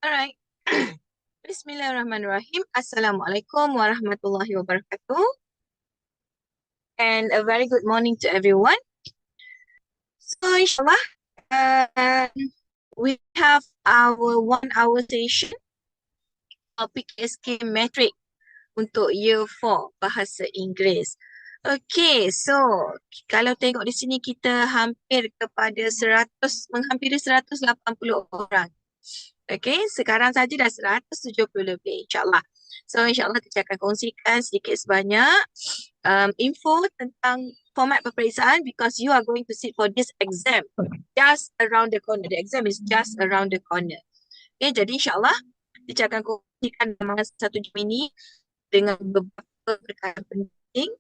Alright. Bismillahirrahmanirrahim. Assalamualaikum warahmatullahi wabarakatuh. And a very good morning to everyone. So inshallah, uh, we have our 1 hour session topik SK Metric untuk Year 4 Bahasa Inggeris. Okay, so kalau tengok di sini kita hampir kepada 100, menghampiri 180 orang. Okay, sekarang saja dah 170 lebih insyaAllah. So insyaAllah kita akan kongsikan sedikit sebanyak info tentang format peperiksaan because you are going to sit for this exam just around the corner. The exam is just around the corner. Okay, jadi insyaAllah kita akan kongsikan dalam masa 1 jam ini dengan beberapa perkara penting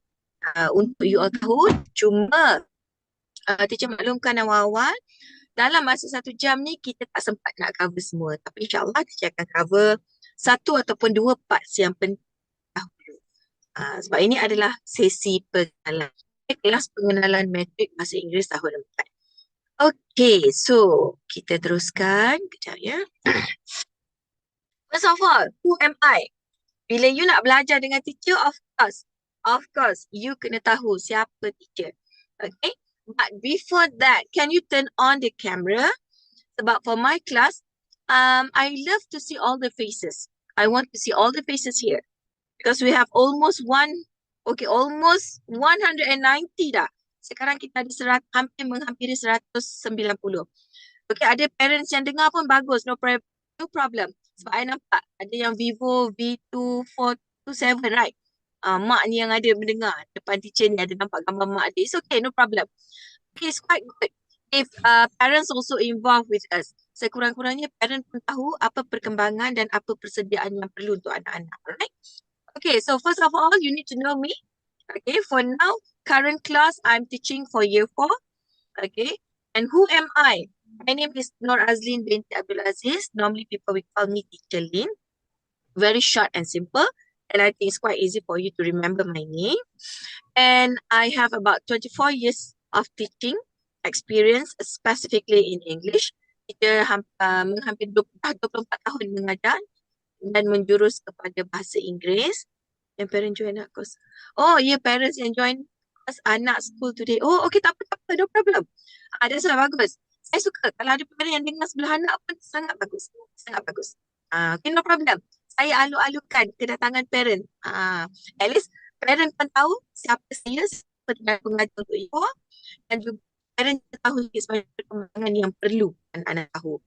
untuk you all tahu. Cuma teacher maklumkan awal-awal dalam masa 1 jam ni kita tak sempat nak cover semua. Tapi insyaAllah kita akan cover 1 ataupun 2 parts yang penting dahulu. Sebab ini adalah sesi pengenalan. Kelas pengenalan metrik bahasa Inggeris tahun 4. Okay, so kita teruskan. Kejap ya. First of all, who am I? Bila you nak belajar dengan teacher, of course, you kena tahu siapa teacher. Okay? But before that, can you turn on the camera? Sebab for my class, I love to see all the faces. I want to see all the faces here. Because we have almost 190 dah. Sekarang kita ada menghampiri 190. Okay, ada parents yang dengar pun bagus. No problem. Sebab I nampak ada yang Vivo V2427, right? Mak ni yang ada mendengar. Depan teacher ni ada nampak gambar mak dia. It's okay, no problem. Okay, it's quite good if parents also involved with us. Sekurang-kurangnya parent pun tahu apa perkembangan dan apa persediaan yang perlu untuk anak-anak. Alright? Okay, so first of all, you need to know me. Okay, for now, current class, I'm teaching for year 4. Okay, and who am I? My name is Nur Azlin binti Abdul Aziz. Normally people will call me Teacher Lin. Very short and simple. And I think it's quite easy for you to remember my name. And I have about 24 years of teaching experience, specifically in English. Kita menghampir 24 tahun mengajar dan menjurus kepada bahasa Inggeris. Yang parent join nak course. Oh, yeah, parents yang join course anak school today. Oh, okay, tak apa, no problem. That's why bagus. Saya suka kalau ada parent yang dengar sebelah anak pun sangat bagus. Sangat bagus. Okay, no problem. Saya alu-alukan kedatangan parent. At least parent pun tahu siapa saya, siapa pengajar untuk ibu, dan juga parent tahu sebanyak perkembangan yang perlu anak-anak tahu.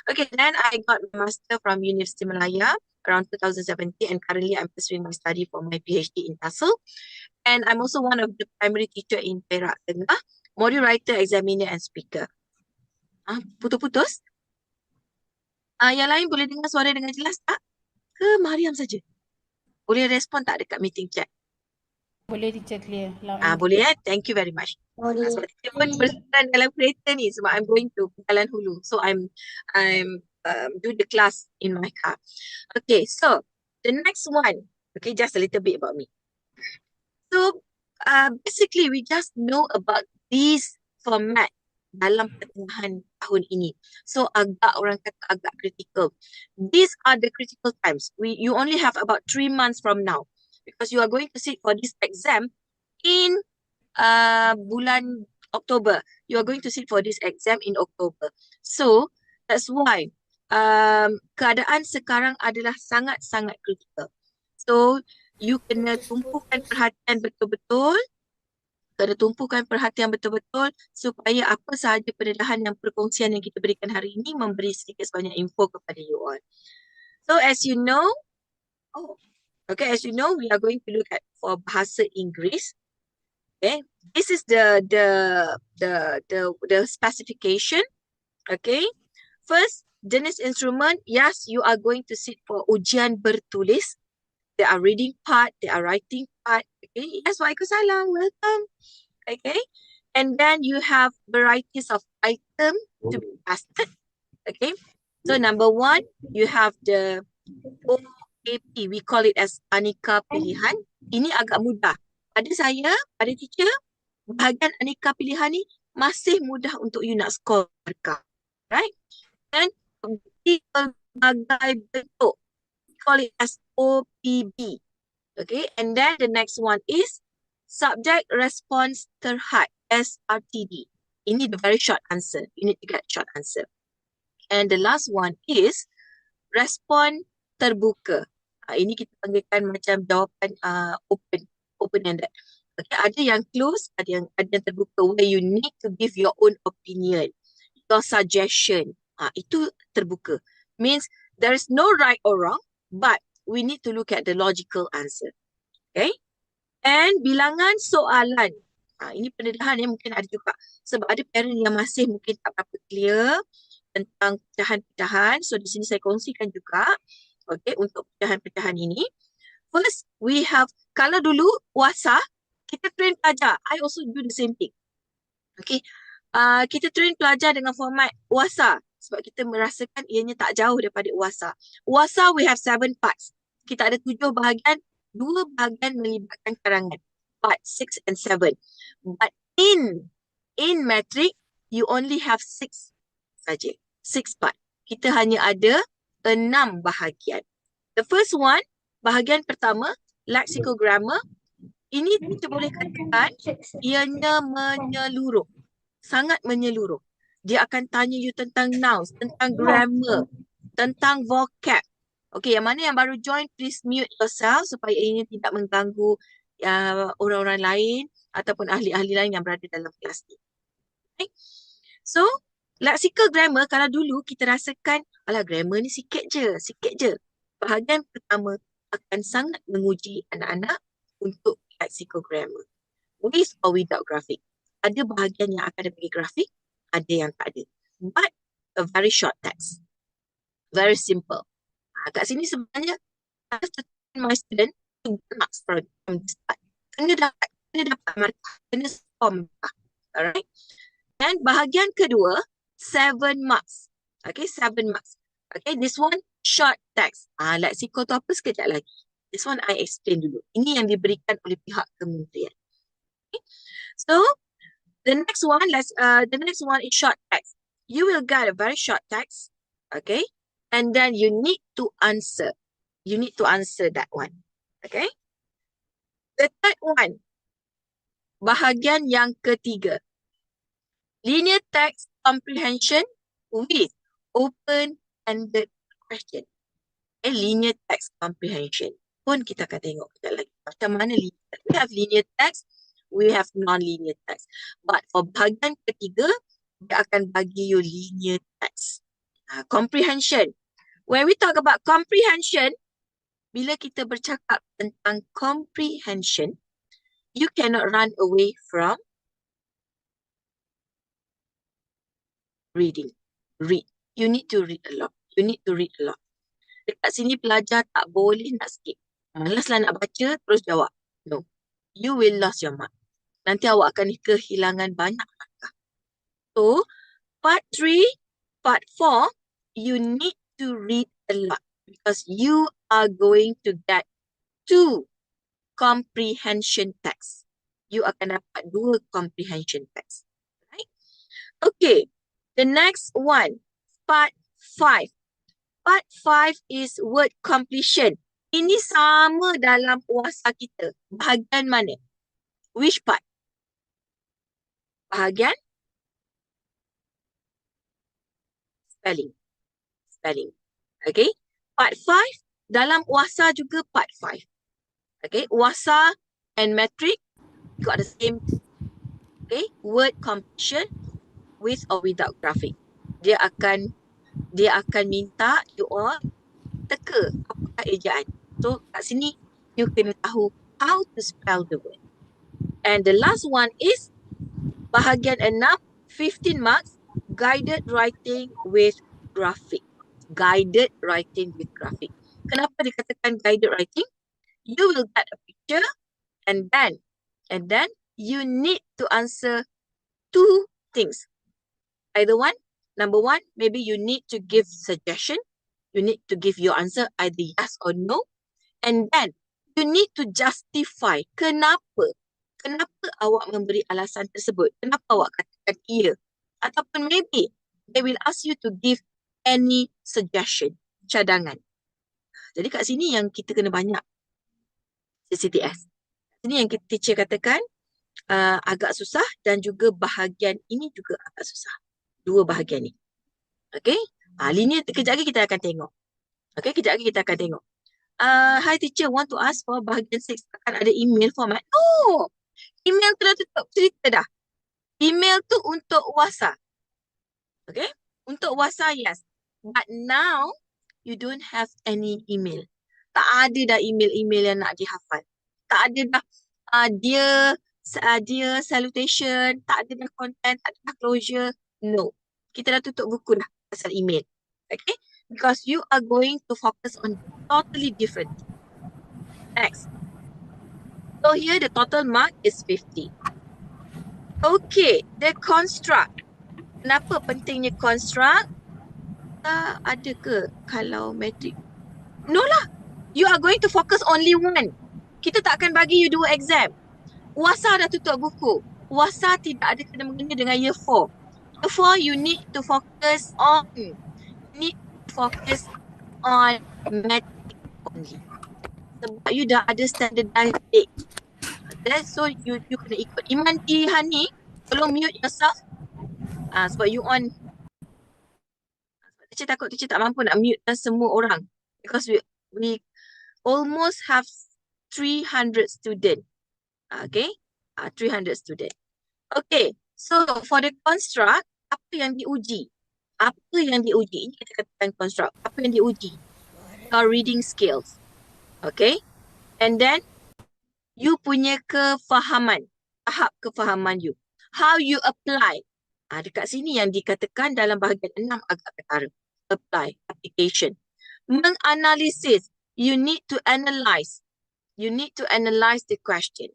Okay, then I got my master from University Malaya around 2017, and currently I'm pursuing my study for my PhD in TESOL. And I'm also one of the primary teacher in Perak Tengah, module writer, examiner and speaker. Putus-putus? Yang lain boleh dengar suara dengan jelas tak? Ke Mariam saja? Boleh respon tak dekat meeting chat? Boleh teacher clear. Boleh ya? Thank you very much. Boleh. Sebab kita pun berjalan dalam kereta ni sebab I'm going to Jalan Hulu. So I'm do the class in my car. Okay, so the next one. Okay, just a little bit about me. So basically we just know about this format dalam pertengahan tahun ini. So orang kata agak critical. These are the critical times. You only have about 3 months from now because you are going to sit for this exam in bulan Oktober. You are going to sit for this exam in October. So that's why keadaan sekarang adalah sangat-sangat critical. So you kena tumpukan perhatian betul-betul. Kena tumpukan perhatian betul-betul supaya apa sahaja pendedahan yang perkongsian yang kita berikan hari ini memberi sedikit sebanyak info kepada you all. So as you know, we are going to look at for bahasa Inggeris. Okay, this is the specification. Okay, first, jenis instrument. Yes, you are going to sit for ujian bertulis. There are reading part, there are writing part. Okay, yes, waalaikumsalam, welcome. Okay, and then you have varieties of item to be tested. Okay, so number 1, you have the OAP. We call it as aneka pilihan. Ini agak mudah. Pada saya, pada teacher, bahagian aneka pilihan ni masih mudah untuk you nak score markah. Right? And pelbagai bentuk. We call it as OPB. Okay, and then the next one is subject response terhad, SRTD. Ini the very short answer. You need to get short answer. And the last one is respon terbuka. Ini kita panggilkan macam jawapan open-ended. Okay, ada yang close, ada yang terbuka, where you need to give your own opinion, your suggestion. Itu terbuka. Means there is no right or wrong, but we need to look at the logical answer. Okay? And bilangan soalan. Ini pendedahan yang mungkin ada juga. Sebab ada parent yang masih mungkin tak berapa clear tentang pecahan-pecahan. So, di sini saya kongsikan juga. Okay, untuk pecahan-pecahan ini. First, we have, kalau dulu WASA, kita train pelajar. I also do the same thing. Okay. Kita train pelajar dengan format WASA. Sebab kita merasakan ianya tak jauh daripada WASA. WASA, we have 7 parts. Kita ada 7 bahagian. 2 bahagian melibatkan karangan. Part 6 and 7. But in metric, you only have 6 saja. 6 part. Kita hanya ada 6 bahagian. The first one, bahagian pertama, lexicographer. Ini kita boleh katakan ianya menyeluruh. Sangat menyeluruh. Dia akan tanya you tentang nouns, tentang grammar, tentang vocab. Okay, yang mana yang baru join, please mute yourself supaya ini tidak mengganggu orang-orang lain ataupun ahli-ahli lain yang berada dalam kelas ni. Okay. So, lexical grammar, kalau dulu kita rasakan, alah grammar ni sikit je. Bahagian pertama akan sangat menguji anak-anak untuk lexical grammar. With or without graphic. Ada bahagian yang akan ada bagi grafik, ada yang tak ada. But a very short text. Very simple. Kat sini sebenarnya, I have to train my student to get marks from the start. Kena dapat markah. Kena score markah. Alright. Dan bahagian kedua, 7 marks. Okay, 7 marks. Okay, this one, short text. Lexico tu apa sekejap lagi. This one I explain dulu. Ini yang diberikan oleh pihak kementerian. Okay. So, the next one is short text. You will get a very short text. Okay. And then you need to answer. You need to answer that one. Okay. The third one, bahagian yang ketiga. Linear text comprehension with open-ended question. Okay, linear text comprehension. Pun kita akan tengok sekejap lagi. Macam mana linear text. We have linear text, we have non-linear text. But for bahagian ketiga, dia akan bagi you linear text. Comprehension. When we talk about comprehension, bila kita bercakap tentang comprehension, you cannot run away from reading. Read. You need to read a lot. You need to read a lot. Dekat sini pelajar tak boleh nak skip. Malaslah nak baca, terus jawab. No. You will lose your mark. Nanti awak akan kehilangan banyak markah. So, part 3, part 4, you need to read a lot because you are going to get 2 comprehension text. You akan dapat 2 comprehension text. Right? Okay. The next one, part 5. Part 5 is word completion. Ini sama dalam puasa kita. Bahagian mana? Which part? Bahagian? Spelling. Spelling. Okay. Part 5, dalam UASA juga part 5. Okay. UASA and metric got the same. Okay. Word completion with or without graphic. Dia akan minta you all teka apakah ejaan. So kat sini you kena tahu how to spell the word. And the last one is bahagian 6, 15 marks, guided writing with graphic. Guided writing with graphic. Kenapa dikatakan guided writing? You will get a picture and then you need to answer 2 things. Either one, number 1, maybe you need to give suggestion. You need to give your answer either yes or no. And then you need to justify kenapa awak memberi alasan tersebut. Kenapa awak katakan iya. Ataupun maybe they will ask you to give any suggestion. cadangan. Jadi kat sini yang kita kena banyak CCTS. Sini yang teacher katakan agak susah dan juga bahagian ini juga agak susah. Dua bahagian ni. Okay. Linear kejap lagi kita akan tengok. Okay, kejap lagi kita akan tengok. Hi teacher, want to ask for bahagian 6 akan ada email format? No! Email tu dah tutup cerita dah. Email tu untuk WhatsApp. Okay? Untuk WhatsApp, yes. But now, you don't have any email. Tak ada dah email-email yang nak dihafal. Tak ada dah dia salutation, tak ada dah content, tak ada dah closure. No. Kita dah tutup buku dah pasal email. Okay? Because you are going to focus on totally different. Next. So here the total mark is 50. Okay, the construct. Kenapa pentingnya construct? Ada ke kalau matrik? No lah. You are going to focus only one. Kita tak akan bagi you dua exam. WASA dah tutup buku. WASA tidak ada kena-mengena dengan year 4. Year 4 you need to focus on matrik only. Sebab you dah ada standardized date. Okay, so you kena ikut. Iman Tihani, tolong mute yourself. Sebab you on. Teacher takut teacher tak mampu nak mute semua orang. Because we almost have 300 student. Okay. 300 student. Okay. So for the construct, apa yang diuji? Apa yang diuji? Ini kita katakan construct. Apa yang diuji? Your reading skills. Okay. And then you punya kefahaman. Tahap kefahaman you. How you apply. Dekat sini yang dikatakan dalam bahagian 6 agak ketara. Apply, application. Menganalisis. You need to analyze. You need to analyze the question.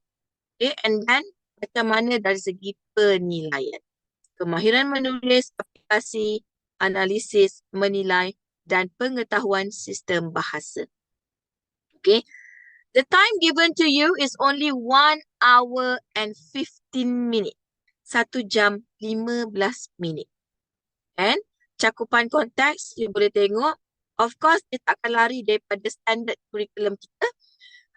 Okay, and then macam mana dari segi penilaian. Kemahiran menulis, aplikasi, analisis, menilai dan pengetahuan sistem bahasa. Okay. The time given to you is only 1 hour and 15 minutes. 1 jam 15 minit. And cakupan konteks, you boleh tengok. Of course, dia tak akan lari daripada standard kurikulum kita.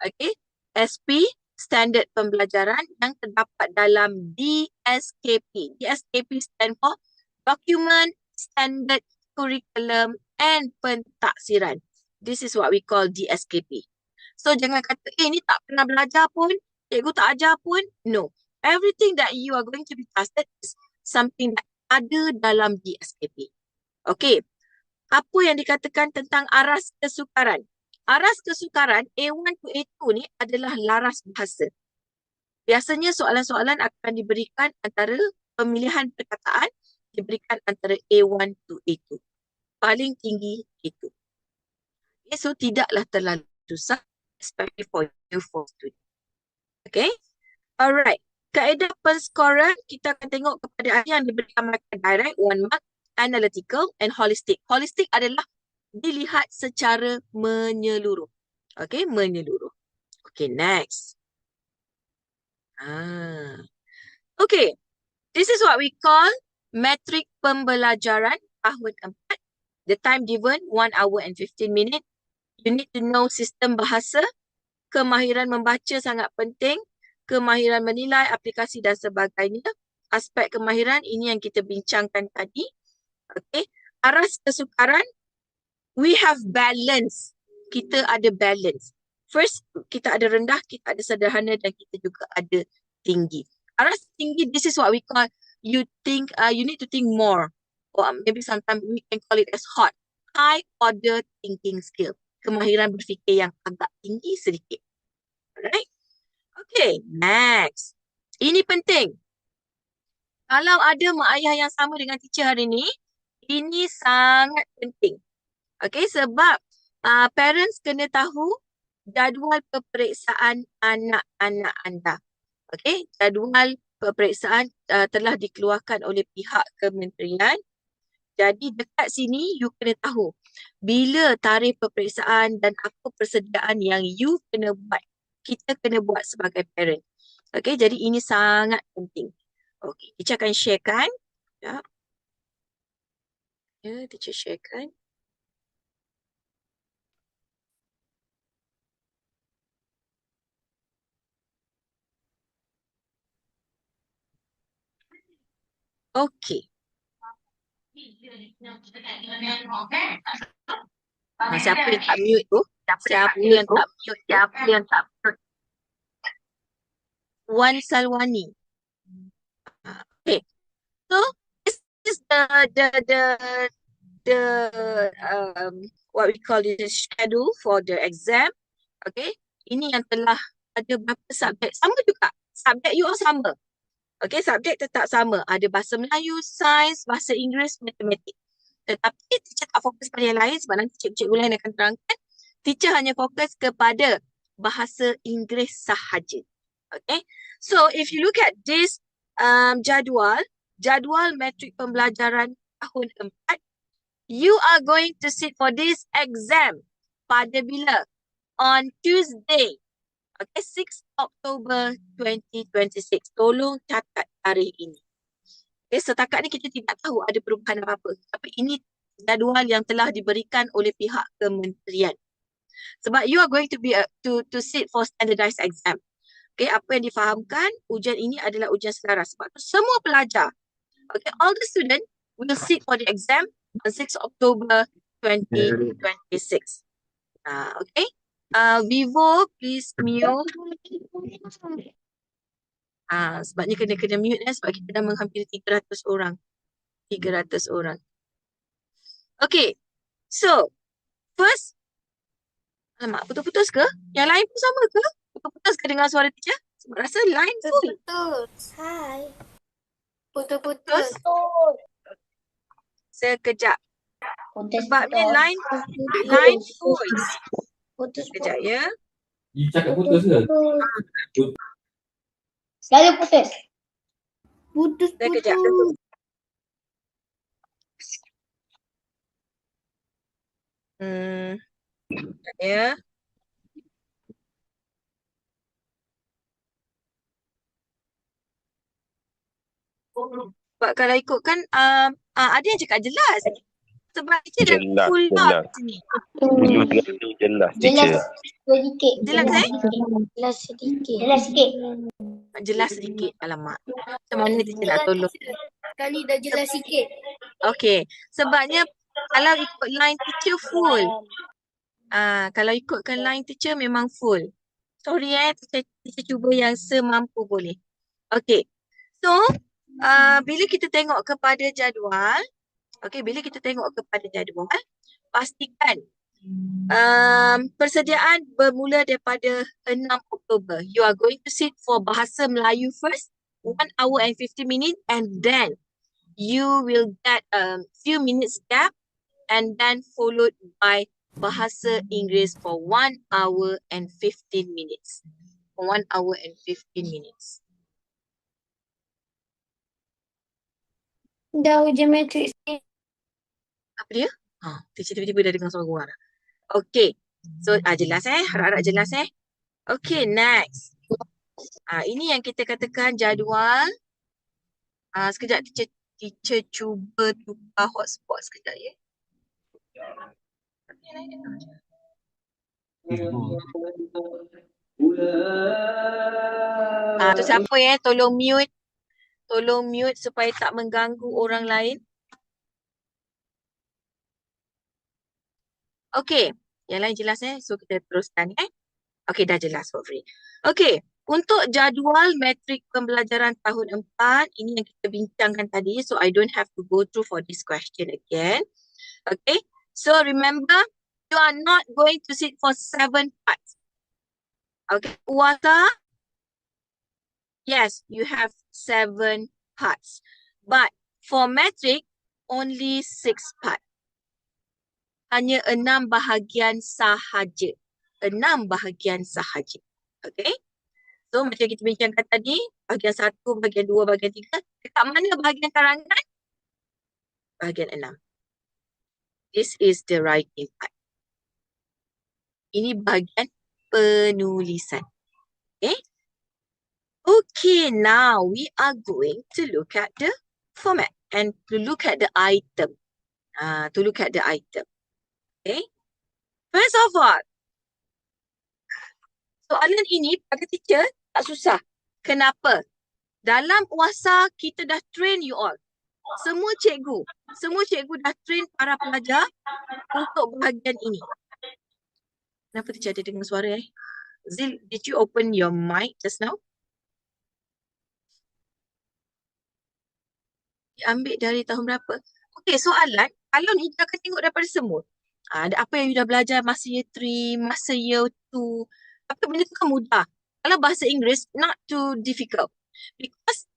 Okay. SP, standard pembelajaran yang terdapat dalam DSKP. DSKP stand for Document Standard Curriculum and Pentaksiran. This is what we call DSKP. So, jangan kata, ni tak pernah belajar pun, cikgu tak ajar pun. No. Everything that you are going to be tested is something that ada dalam DSKP. Okay. Apa yang dikatakan tentang aras kesukaran? Aras kesukaran A1 to A2 ni adalah laras bahasa. Biasanya soalan-soalan akan diberikan antara pemilihan perkataan diberikan antara A1 to A2. Paling tinggi A2. Okay, so tidaklah terlalu susah, especially for you for student. Okay. Alright. Kaedah penskoran kita akan tengok kepada yang diberikan markah direct, 1 mark, analytical and holistic. Holistic adalah dilihat secara menyeluruh. Okay, menyeluruh. Okay, next. Okay, this is what we call metrik pembelajaran tahun 4. The time given, 1 hour and 15 minutes. You need to know sistem bahasa. Kemahiran membaca sangat penting. Kemahiran menilai, aplikasi dan sebagainya. Aspek kemahiran ini yang kita bincangkan tadi. Okay, aras kesukaran. We have balance. Kita ada balance. First, kita ada rendah, kita ada sederhana dan kita juga ada tinggi. Aras tinggi, this is what we call, you need to think more. Or maybe sometimes we can call it as hot. High order thinking skill. Kemahiran berfikir yang agak tinggi sedikit. Alright? Okay, next. Ini penting. Kalau ada mak ayah yang sama dengan teacher hari ni, ini sangat penting. Okay, sebab parents kena tahu jadual peperiksaan anak-anak anda. Okay, jadual peperiksaan telah dikeluarkan oleh pihak kementerian. Jadi dekat sini you kena tahu bila tarikh peperiksaan dan apa persediaan yang you kena buat. Kita kena buat sebagai parent. Okay, jadi ini sangat penting. Okay, teacher akan sharekan. Ya, teacher sharekan. Okay. Siapa yang tak mute tu? Siapa yang tak mute? Siapa yang tak Wan Salwani. Okay. So this is the what we call it schedule for the exam. Okay. Ini yang telah ada berapa subjek. Sama juga. Subjek you all sama. Okay, subjek tetap sama. Ada bahasa Melayu, sains, bahasa Inggeris, matematik. Tetapi teacher tak fokus pada yang lain sebab nanti cikgu lain akan terangkan. Teacher hanya fokus kepada bahasa Inggeris sahaja. Okay, so if you look at this jadual metrik pembelajaran tahun 4, you are going to sit for this exam pada bila? On Tuesday. Okay, 6 Oktober 2026. Tolong catat tarikh ini. Okay, setakat ni kita tidak tahu ada perubahan apa-apa. Tapi ini jadual yang telah diberikan oleh pihak kementerian. Sebab you are going to be to sit for standardized exam. Okay, apa yang difahamkan, ujian ini adalah ujian selaras. Sebab tu semua pelajar, okay, all the student will sit for the exam on 6 October 2026. Okay. Vivo, please mute. Sebabnya kena mute sebab kita dah menghampiri 300 orang. 300 orang. Okay. So, first, alamak, putus-putus ke? Yang lain pun sama ke? Putus-putus ke dengan suara teacher? Sebab rasa line full. Putus. Hai. Putus. Sekejap. Putus. Sebabnya line full. Putus. Sekejap ya. You cakap putus ke? Selalu putus. Putus. Sekejap. Ya. Sebab kalau ikutkan ada yang cakap jelas. Sebab teacher dah full dah sini. Jelas, Jelas sedikit. Jelas sedikit. Jelas sedikit. Alamak. Macam mana teacher nak tolong? Sekali dah jelas sikit. Okay. Sebabnya kalau ikut line teacher full. Kalau ikutkan line teacher memang full. Sorry teacher cuba yang semampu boleh. Okay. So, bila kita tengok kepada jadual, pastikan persediaan bermula daripada 6 Oktober. You are going to sit for bahasa Melayu first, 1 hour and 50 minutes, and then you will get a few minutes gap, and then followed by bahasa Inggeris for 1 hour and 15 minutes. 1 hour and 15 minutes. Dah ujian matrik. Apa dia? Teacher tiba-tiba dah dengar suara luar. Okay. So, jelas harap-harap jelas Okay, next. Ini yang kita katakan jadual. Sekejap teacher cuba tukar hotspot sekejap ya. Tu siapa tolong mute. Tolong mute supaya tak mengganggu orang lain. Okay. Yang lain jelas So kita teruskan Okay, dah jelas hopefully. Okay. Untuk jadual metrik pembelajaran tahun 4, ini yang kita bincangkan tadi. So I don't have to go through for this question again. Okay. So remember, you are not going to sit for 7 parts. Okay. Puasa. Yes, you have 7 parts. But for metric, only 6 parts. Hanya 6 bahagian sahaja. 6 bahagian sahaja. Okay. So macam kita bincangkan tadi, bahagian 1, bahagian 2, bahagian 3. Dekat mana bahagian karangan? Bahagian 6. This is the writing part. Ini bahagian penulisan. Okay. Okay, now we are going to look at the format and to look at the item. Okay. First of all, soalan ini bagi teacher tak susah. Kenapa? Dalam puasa kita dah train you all. Semua cikgu dah train para pelajar untuk bahagian ini. Kenapa teacher ada dengar suara Zil, did you open your mic just now? Diambil dari tahun berapa? Okey, soalan, kalau ni kita akan tengok daripada semua. Ada apa yang you dah belajar masa year 3, masa year 2. Tapi benda tu kan mudah. Kalau bahasa Inggeris, not too difficult. Because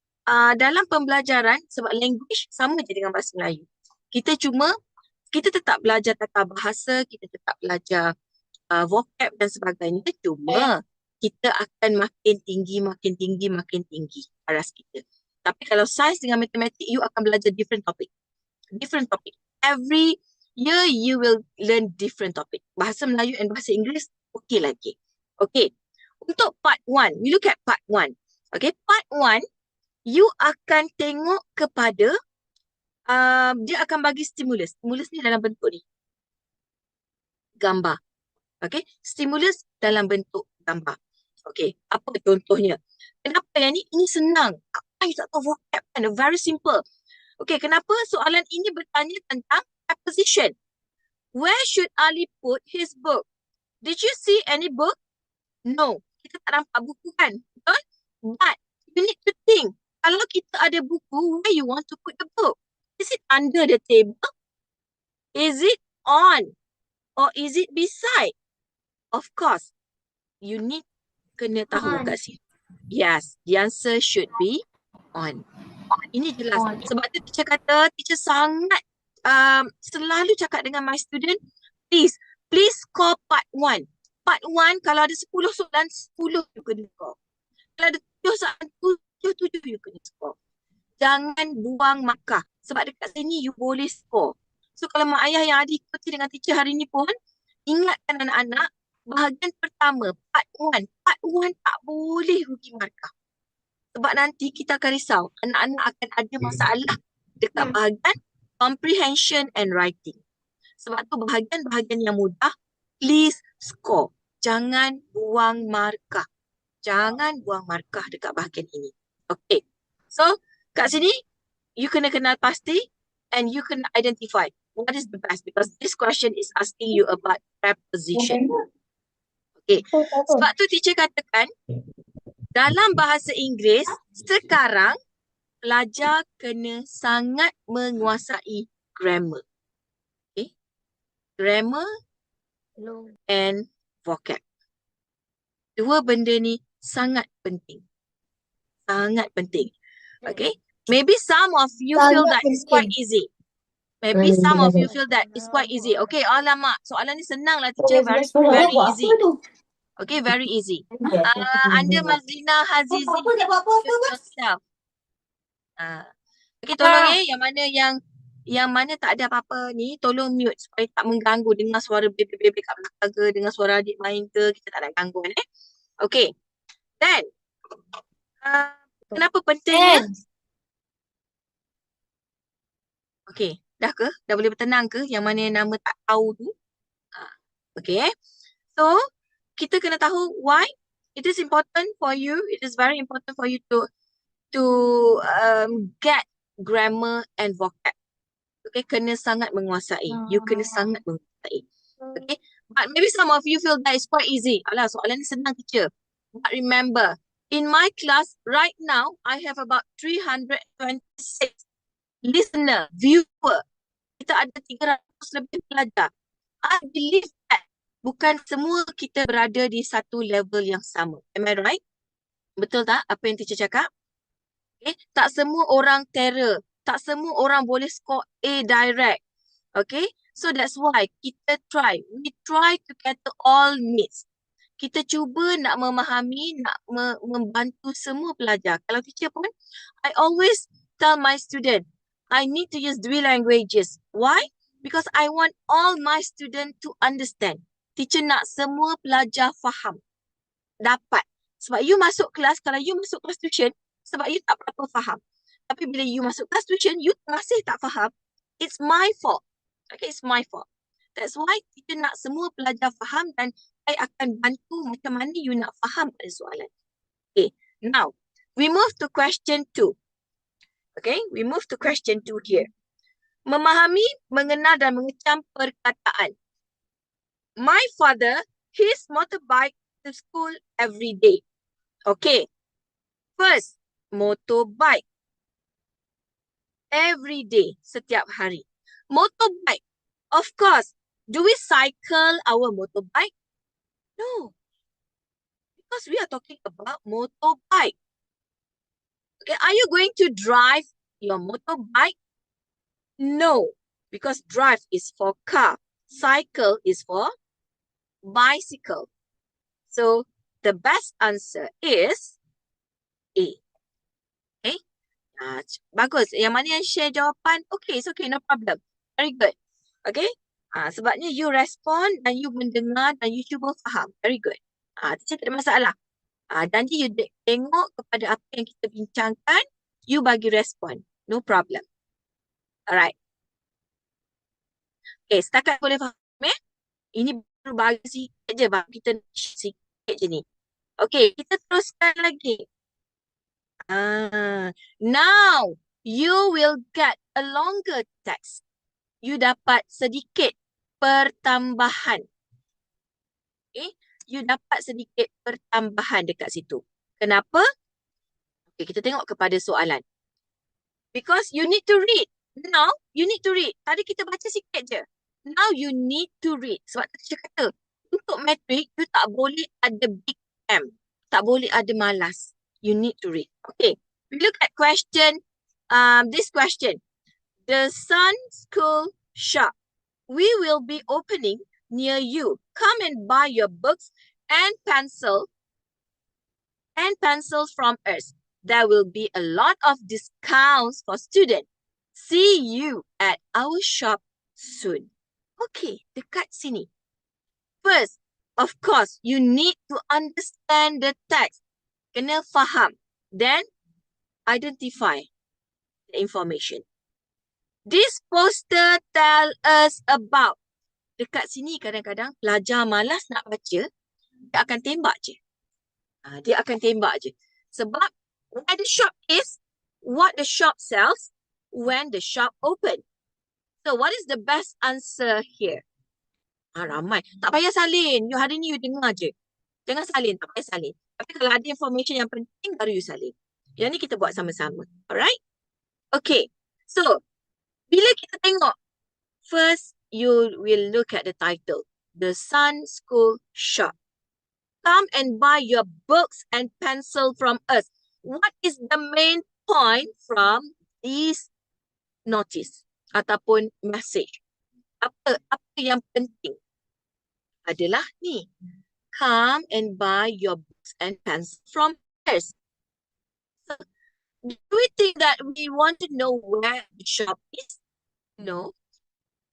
dalam pembelajaran, sebab language sama je dengan bahasa Melayu. Kita tetap belajar tata bahasa, kita tetap belajar vocab dan sebagainya. Cuma kita akan makin tinggi aras kita. Tapi kalau sains dengan matematik, you akan belajar different topic. Every year you will learn different topic. Bahasa Melayu and bahasa Inggeris okey lagi. Okay. Untuk part 1, we look at part 1. Okay, part 1 you akan tengok kepada dia akan bagi stimulus. Stimulus ni dalam bentuk ni. Gambar. Okay, stimulus dalam bentuk gambar. Okay, apa contohnya? Kenapa yang ni? Ini senang. You tak tahu vocab kan? Very simple. Okay, kenapa soalan ini bertanya tentang preposition? Where should Ali put his book? Did you see any book? No. Kita tak nampak buku kan? Betul? But you need to think. Kalau kita ada buku, where you want to put the book? Is it under the table? Is it on? Or is it beside? Of course, you need kena tahu On. kat sini. Yes, the answer should be on. Ini jelas. On. Sebab tu teacher kata, teacher sangat selalu cakap dengan my student, please score part 1. Part 1, kalau ada 10 soalan, 10 you kena score. Kalau ada 7 soalan, 7 you kena score. Jangan buang markah. Sebab dekat sini you boleh score. So kalau mak ayah yang ada ikuti dengan teacher hari ni pun, ingatkan anak-anak, bahagian pertama, part 1. Part 1 tak boleh rugi markah. Sebab nanti kita akan risau. Anak-anak akan ada masalah dekat bahagian comprehension and writing. Sebab tu bahagian-bahagian yang mudah, please score. Jangan buang markah. Jangan buang markah dekat bahagian ini. Okay. So, kat sini, you kena kenal pasti and you kena identify what is the best, because this question is asking you about preposition. Okay. Sebab tu teacher katakan, dalam bahasa Inggeris, sekarang pelajar kena sangat menguasai grammar. Okay. Grammar and vocab. Dua benda ni sangat penting. Sangat penting. Okay. Maybe some of you feel that it's quite easy. Maybe some of you feel that it's quite easy. Okay, alamak. Soalan ni senang lah teacher. Very easy. Okay, very easy. Anda Mazlina Hazizi, mute yourself. Okay, tolong yang mana tak ada apa-apa ni, tolong mute supaya tak mengganggu, dengar suara bebek-bebek kat belakang ke, dengar suara adik main ke, kita tak nak ganggu Okay. Then, kenapa pentingnya? Okay, dah ke? Dah boleh bertenang ke? Yang mana nama tak tahu tu? Okay. So, kita kena tahu why it is important for you. It is very important for you to get grammar and vocab. Okay, kena sangat menguasai. You kena sangat menguasai. Okay, but maybe some of you feel that it's quite easy. Alah, soalan ni senang teacher. But remember, in my class right now, I have about 326 listener, viewer. Kita ada 300 lebih pelajar. I believe that bukan semua kita berada di satu level yang sama. Am I right? Betul tak apa yang teacher cakap? Okay. Tak semua orang terror. Tak semua orang boleh score A direct. Okay. So that's why kita try. We try to cater all needs. Kita cuba nak memahami, nak membantu semua pelajar. Kalau teacher pun, I always tell my student, I need to use dual languages. Why? Because I want all my students to understand. Teacher nak semua pelajar faham. Dapat. Sebab you masuk kelas, kalau you masuk kelas tuition, sebab you tak berapa faham. Tapi bila you masuk kelas tuition, you masih tak faham. It's my fault. Okay, it's my fault. That's why kita nak semua pelajar faham dan saya akan bantu macam mana you nak faham pada soalan. Okay, now we move to question 2. Okay, we move to question 2 here. Memahami, mengenal dan mengecam perkataan. My father, his motorbike to school every day. Okay, first, motorbike. Every day, setiap hari. Motorbike. Of course, do we cycle our motorbike? No. Because we are talking about motorbike. Okay, are you going to drive your motorbike? No. Because drive is for car. Cycle is for bicycle. So, the best answer is A. Okay. Bagus. Yang mana yang share jawapan? Okay, it's okay. No problem. Very good. Okay. Sebabnya you respond dan you mendengar dan you cuba faham. Very good. Teacher tak ada masalah. Janji you tengok kepada apa yang kita bincangkan, you bagi respon. No problem. Alright. Okay, setakat boleh faham Ini baru bagi sikit je, bagi kita sikit je ni. Okay, kita teruskan lagi. Now, you will get a longer text. You dapat sedikit pertambahan. Okay, you dapat sedikit pertambahan dekat situ. Kenapa? Okay, kita tengok kepada soalan. Because you need to read. Now, you need to read. Tadi kita baca sikit je. Now, you need to read. Sebab tadi saya kata, untuk matrik, you tak boleh ada big M. Tak boleh ada malas. You need to read. Okay, we look at question, this question. The Sun School shop. We will be opening near you. Come and buy your books and pencils from us. There will be a lot of discounts for students. See you at our shop soon. Okay, dekat sini. First, of course, you need to understand the text. Kena faham. Then, identify the information. This poster tell us about. Dekat sini kadang-kadang pelajar malas nak baca, dia akan tembak je. Dia akan tembak je. Sebab where the shop is, what the shop sells, when the shop open. So what is the best answer here? Ramai. Tak payah salin. You hari ni you dengar je. Jangan salin. Tak payah salin. Tapi kalau ada information yang penting, baru you salin. Yang ni kita buat sama-sama. Alright? Okay. So, bila kita tengok, first you will look at the title. The Sun School Shop. Come and buy your books and pencil from us. What is the main point from this notice ataupun message? Apa yang penting? Adalah ni. Come and buy your books and pencil from us. So, do we think that we want to know where the shop is? No.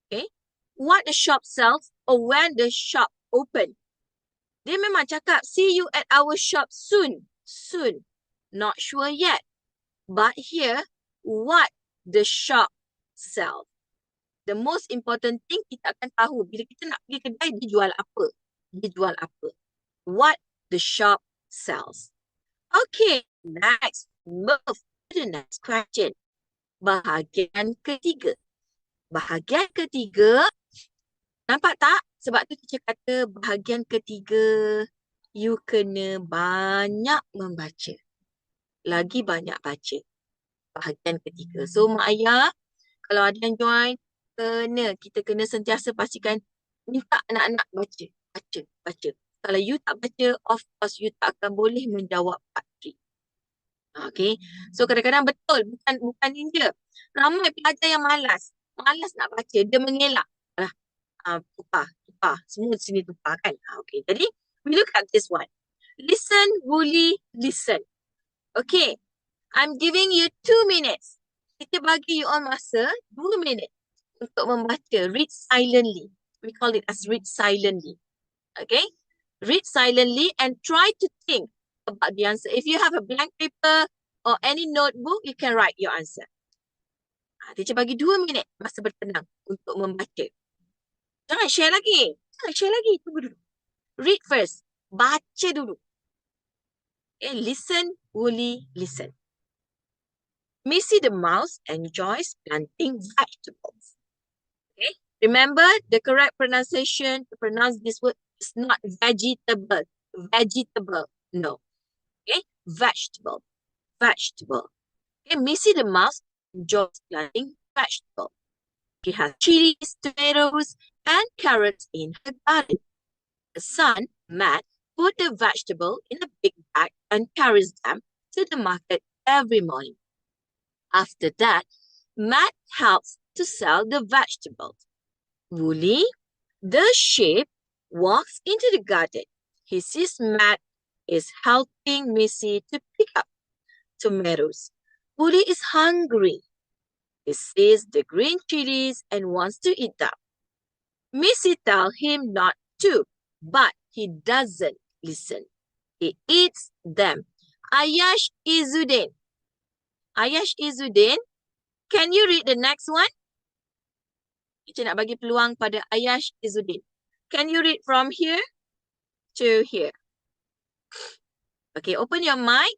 Okay. What the shop sells or when the shop open? Dia memang cakap, see you at our shop soon. Soon. Not sure yet. But here, what the shop sells. The most important thing, kita akan tahu. Bila kita nak pergi kedai, dia jual apa? Dia jual apa? What the shop sells. Okay, next. Move to the next question. Bahagian ketiga. Bahagian ketiga, nampak tak? Sebab tu teacher kata bahagian ketiga, you kena banyak membaca. Lagi banyak baca. Bahagian ketiga. So, Mak Ayah, kalau ada yang join, kita kena sentiasa pastikan minta anak-anak baca. Baca. Kalau you tak baca, of course, you tak akan boleh menjawab part 3. Okay. So, kadang-kadang betul. Bukan ini je. Ramai pelajar yang malas. Malas nak baca. Dia mengelak. Tupah. Semua di sini tupah kan? Okay. Jadi, we look at this one. Listen, Wooly, listen. Okay. I'm giving you 2 minutes. Kita bagi you all masa 2 minit untuk membaca. Read silently. We call it as read silently. Okay. Read silently and try to think about the answer. If you have a blank paper or any notebook, you can write your answer. Teacher bagi 2 minit masa bertenang untuk membaca. Jangan share lagi. Tunggu dulu. Read first. Baca dulu. Okay, listen, Wooly, listen. Missy the mouse enjoys planting vegetables. Okay. Remember the correct pronunciation to pronounce this word is not vegetable. Vegetable. No. Okay. Vegetable. Vegetable. Okay. Missy the mouse enjoys planting vegetables. She has chilies, tomatoes, and carrots in her garden. Her son, Matt, put the vegetable in a big bag and carries them to the market every morning. After that, Matt helps to sell the vegetables. Wooly, the sheep, walks into the garden. He sees Matt is helping Missy to pick up tomatoes. Wooly is hungry. He sees the green chilies and wants to eat them. Missy tells him not to, but he doesn't listen. He eats them. Ayash Izzuddin. Ayash Izzuddin, can you read the next one? Kita nak bagi peluang pada Ayash Izzuddin. Can you read from here to here? Okay, open your mic.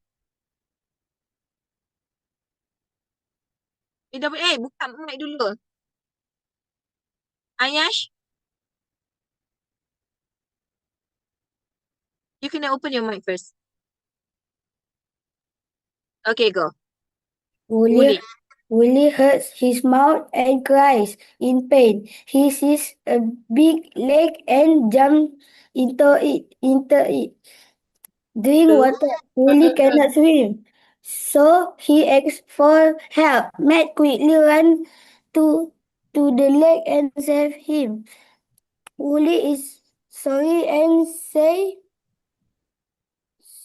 Buka mic dulu. Ayash, you can open your mic first. Okay, go. Wooly. Wooly hurts his mouth and cries in pain. He sees a big lake and jumps into it. Drink water. Wooly cannot swim, so he asks for help. Matt quickly runs to the lake and save him. Wooly is sorry and say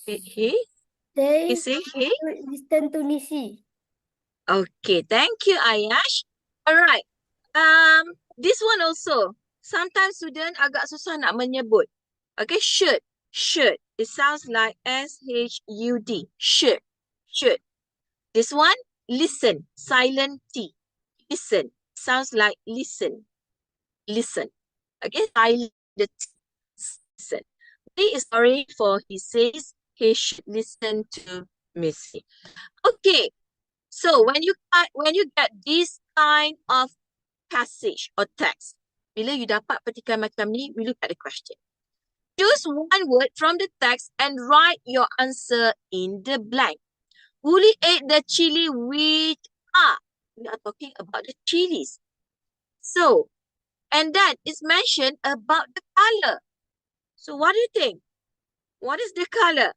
He say say he. listen to Missy. Okay, thank you, Ayash. Alright. This one also. Sometimes student agak susah nak menyebut. Okay, should. Should. It sounds like S-H-U-D. Should. Should. This one, listen. Silent T. Listen. Sounds like listen. Listen. Okay, silent T. Listen. He is sorry for he says he should listen to Missy. Okay. So when you get this kind of passage or text, bila you dapat petikan macam ni, we look at the question. Choose one word from the text and write your answer in the blank. Wooly ate the chili with we are talking about the chilies. So, and then it's mentioned about the color. So what do you think? What is the color?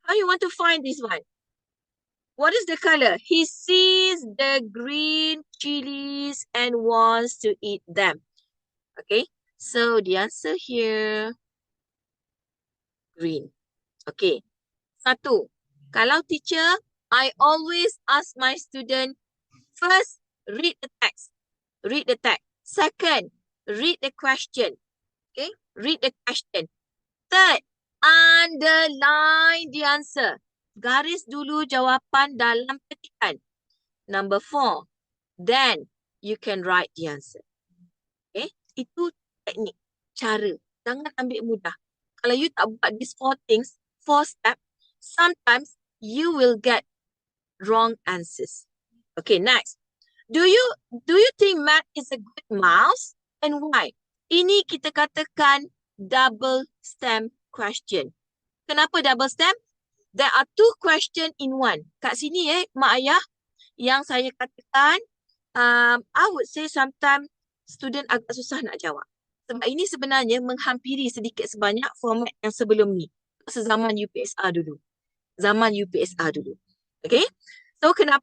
How you want to find this one? What is the color? He sees the green chilies and wants to eat them. Okay, so the answer here, green. Okay, satu. Kalau teacher, I always ask my student, first, read the text. Read the text. Second, read the question. Okay, read the question. Third, underline the answer. Garis dulu jawapan dalam petikan. Number 4, then you can write the answer. Okay, itu teknik, cara. Jangan ambil mudah. Kalau you tak buat these 4 things, 4 steps, sometimes you will get wrong answers. Okay, next. Do you think Matt is a good mouse? And why? Ini kita katakan double stamp question. Kenapa double stamp? There are 2 questions in one. Kat sini mak ayah, yang saya katakan, I would say sometimes student agak susah nak jawab. Sebab ini sebenarnya menghampiri sedikit sebanyak format yang sebelum ni. Sezaman UPSR dulu. Zaman UPSR dulu. Okay? So kenapa?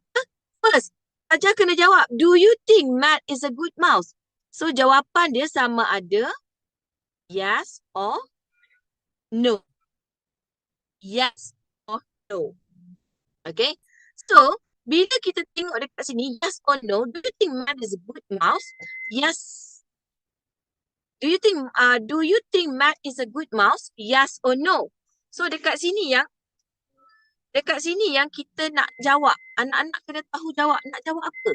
First, saja kena jawab, do you think Matt is a good mouse? So jawapan dia sama ada yes or no. Yes or no. Okay? So, bila kita tengok dekat sini, yes or no, do you think Matt is a good mouse? Yes. Do you think Matt is a good mouse? Yes or no? So dekat sini yang kita nak jawab. Anak-anak kena tahu jawab. Nak jawab apa?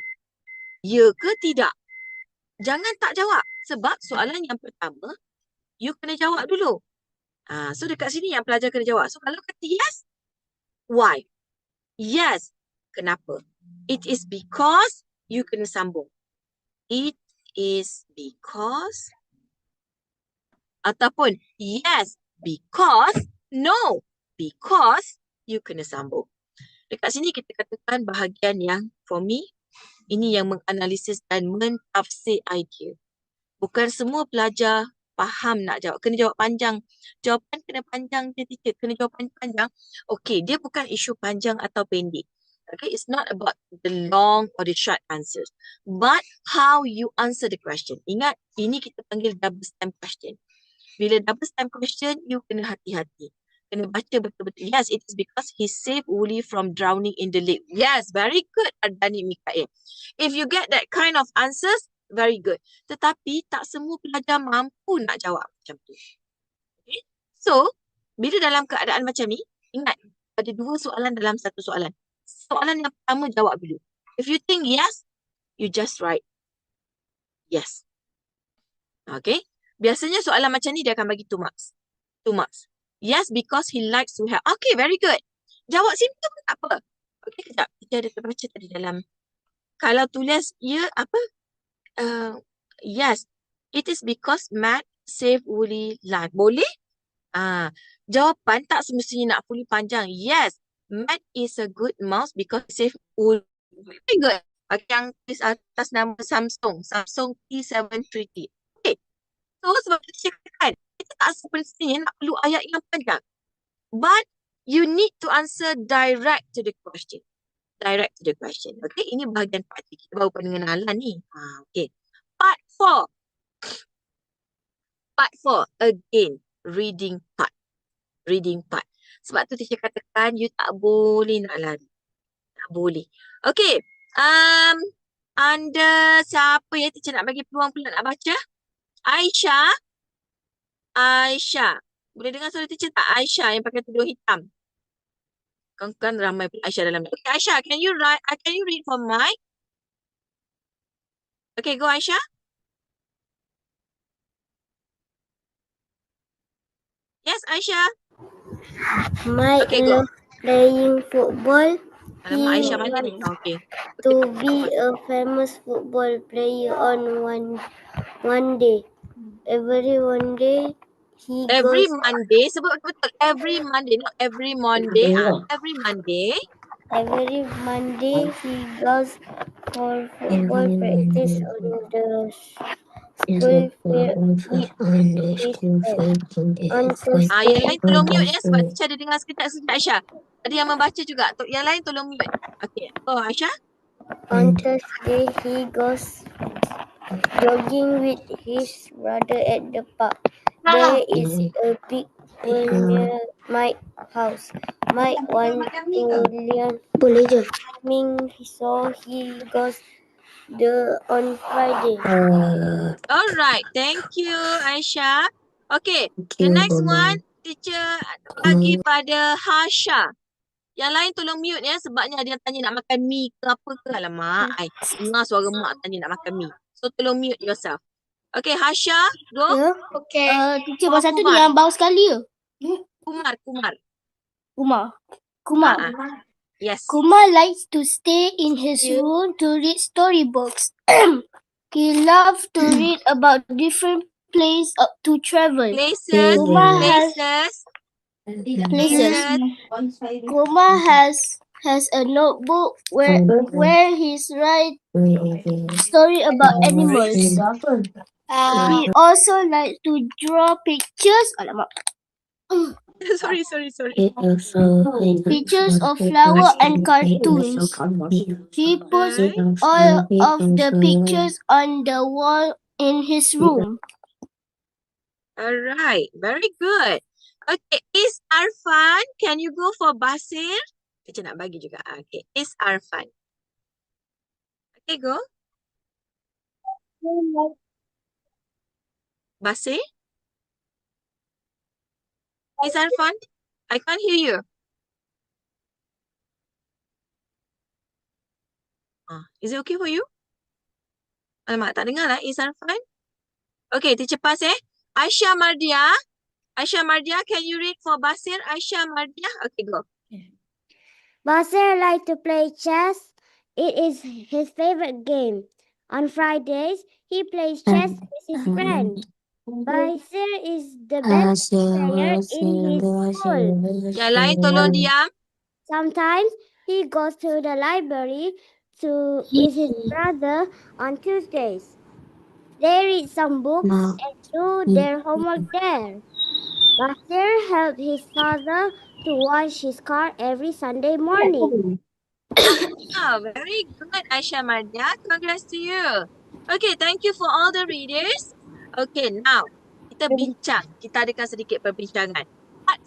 Ya ke tidak? Jangan tak jawab. Sebab soalan yang pertama, you kena jawab dulu. So dekat sini yang pelajar kena jawab. So kalau kata yes, why? Yes. Kenapa? It is because you kena sambung. It is because ataupun yes, because, no, because you kena sambung. Dekat sini kita katakan bahagian yang for me, ini yang menganalisis dan mentafsir idea. Bukan semua pelajar faham nak jawab. Kena jawab panjang. Jawapan kena panjang je teacher. Kena jawapan panjang. Okay, dia bukan isu panjang atau pendek. Okay, it's not about the long or the short answers. But how you answer the question. Ingat, ini kita panggil double stamp question. Bila double stamp question, you kena hati-hati. Kena baca betul-betul. Yes, it is because he saved Wooly from drowning in the lake. Yes, very good, Ardani Mikael. If you get that kind of answers, very good. Tetapi tak semua pelajar mampu nak jawab macam tu. Okay? So, bila dalam keadaan macam ni, ingat, ada dua soalan dalam satu soalan. Soalan yang pertama jawab dulu. If you think yes, you just write yes. Okay? Biasanya soalan macam ni dia akan bagi 2 marks. 2 marks. Yes, because he likes to have. Okay, very good. Jawab simple pun tak apa. Okay, kejap. Kita ada terbaca tadi dalam. Kalau tulis, ya, apa? Yes, it is because Matt saved Wooly life. Boleh? Jawapan tak semestinya nak fully panjang. Yes, Matt is a good mouse because he saved Wooly. Very good. Okay, yang tulis atas nama Samsung T730. Okay. So, sebab kita cakapkan, kita tak semestinya nak perlu ayat yang panjang. But, you need to answer direct to the question. Direct to the question. Okay, ini bahagian part 3. Kita baru pengenalan ni. Okay. Part 4. Part 4. Again, reading part. Reading part. Sebab tu teacher katakan, you tak boleh nak lari. Tak boleh. Okay. Anda siapa ya teacher nak bagi peluang pula nak baca? Aisyah. Aisyah. Boleh dengar suara teacher tak? Aisyah yang pakai tudung hitam. Kan ramai pula Aisyah dalam. Okay, Aisyah, can you read for Mike? Okay, go Aisyah. Yes, Aisyah. Mike Okay, go. loves playing football. Alamak, He Aisyah mana ni? wants Okay. to be a famous football player on one day. Every one day he Every goes Monday, sebut betul. Every Monday, not every Monday. Every Monday. every Monday he goes for football practice on the school field with his friends. On Yang lain Thursday, tolong mute ya sebab teacher ada dengar sekejap Aisyah. Ada yang membaca juga. Yang lain tolong mute. Okay. Oh, Aisyah. on Thursday he goes jogging with his brother at the park. There is a big pool near Mike's house. Mike wants to learn swimming, so he goes on Friday. Alright. Thank you, Aisyah. Okay. The next one, teacher bagi pada Hasha. Yang lain tolong mute ya sebabnya dia tanya nak makan mi ke apa ke. Alamak, I dengar suara mak tanya nak makan mi. So tolong mute yourself. Okay, Hasha, go. Ya. Okay. Teacher, Oh, masa tu Kumar. dia yang bau sekali ke? Kumar. Kumar. Yes. Kumar likes to stay in his room to read storybooks. He loves to read about different places to travel. Places. Kumar has a notebook where he's write story about animals. He also likes to draw pictures. Alamak. sorry. Pictures of flower and cartoons. He puts all of the pictures on the wall in his room. Alright, very good. Okay, Is Arfan, can you go for Basir? Kita nak bagi juga. Okay, Is Arfan. Okay, go. Basir? Is Arfan? I can't hear you. Is it okay for you? Alamak, tak dengar lah. Is Arfan? Okay, teacher pass Aisyah Mardia, can you read for Basir? Aisyah Mardia? Okay, go. Basir likes to play chess. It is his favorite game. On Fridays, he plays chess with his friend. Basir is the best player in his school. Yang lain tolong diam. Sometimes he goes to the library with his brother on Tuesdays. They read some books and do their homework there. Basir helped his father to wash his car every Sunday morning. Very good, Aisyah Mardia. Congrats to you. Okay, thank you for all the readers. Okay, now kita bincang. Kita adakan sedikit perbincangan. Part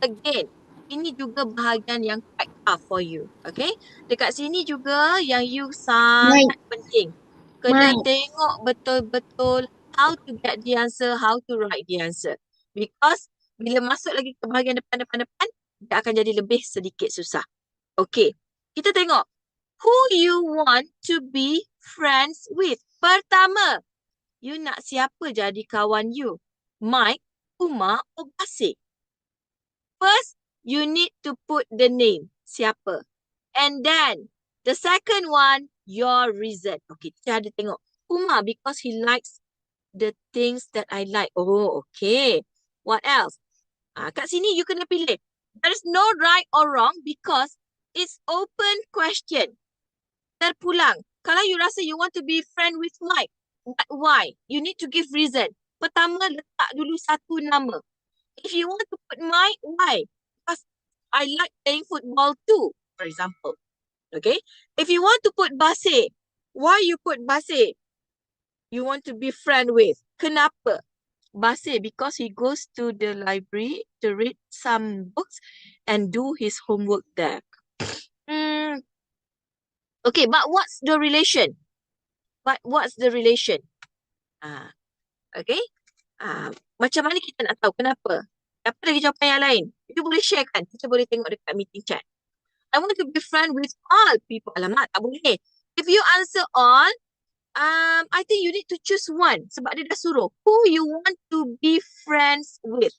4. Again, ini juga bahagian yang quite tough for you. Okay, dekat sini juga yang you sangat penting. Kena tengok betul-betul how to get the answer, how to write the answer. Because bila masuk lagi ke bahagian depan, dia akan jadi lebih sedikit susah. Okay. Kita tengok who you want to be friends with. Pertama, you nak siapa jadi kawan you? Mike, Umar, or Basir? First, you need to put the name. Siapa? And then, the second one, your reason. Okay, kita ada tengok. Umar, because he likes the things that I like. Oh, okay. What else? Kat sini, you kena pilih. There is no right or wrong because it's open question. Terpulang. Kalau you rasa you want to be friend with Mike, but why? You need to give reason. Pertama, letak dulu satu nama. If you want to put Mike, why? Because I like playing football too, for example. Okay? If you want to put Basir, why you put Basir? You want to be friend with. Kenapa? Basir, because he goes to the library to read some books and do his homework there. Okay, but what's the relation? What's the relation? Okay. Macam mana kita nak tahu kenapa? Apa lagi jawapan yang lain? Itu boleh share kan? Kita boleh tengok dekat meeting chat. I want to be friend with all people. Alamak, tak boleh. If you answer all, I think you need to choose one. Sebab dia dah suruh. Who you want to be friends with?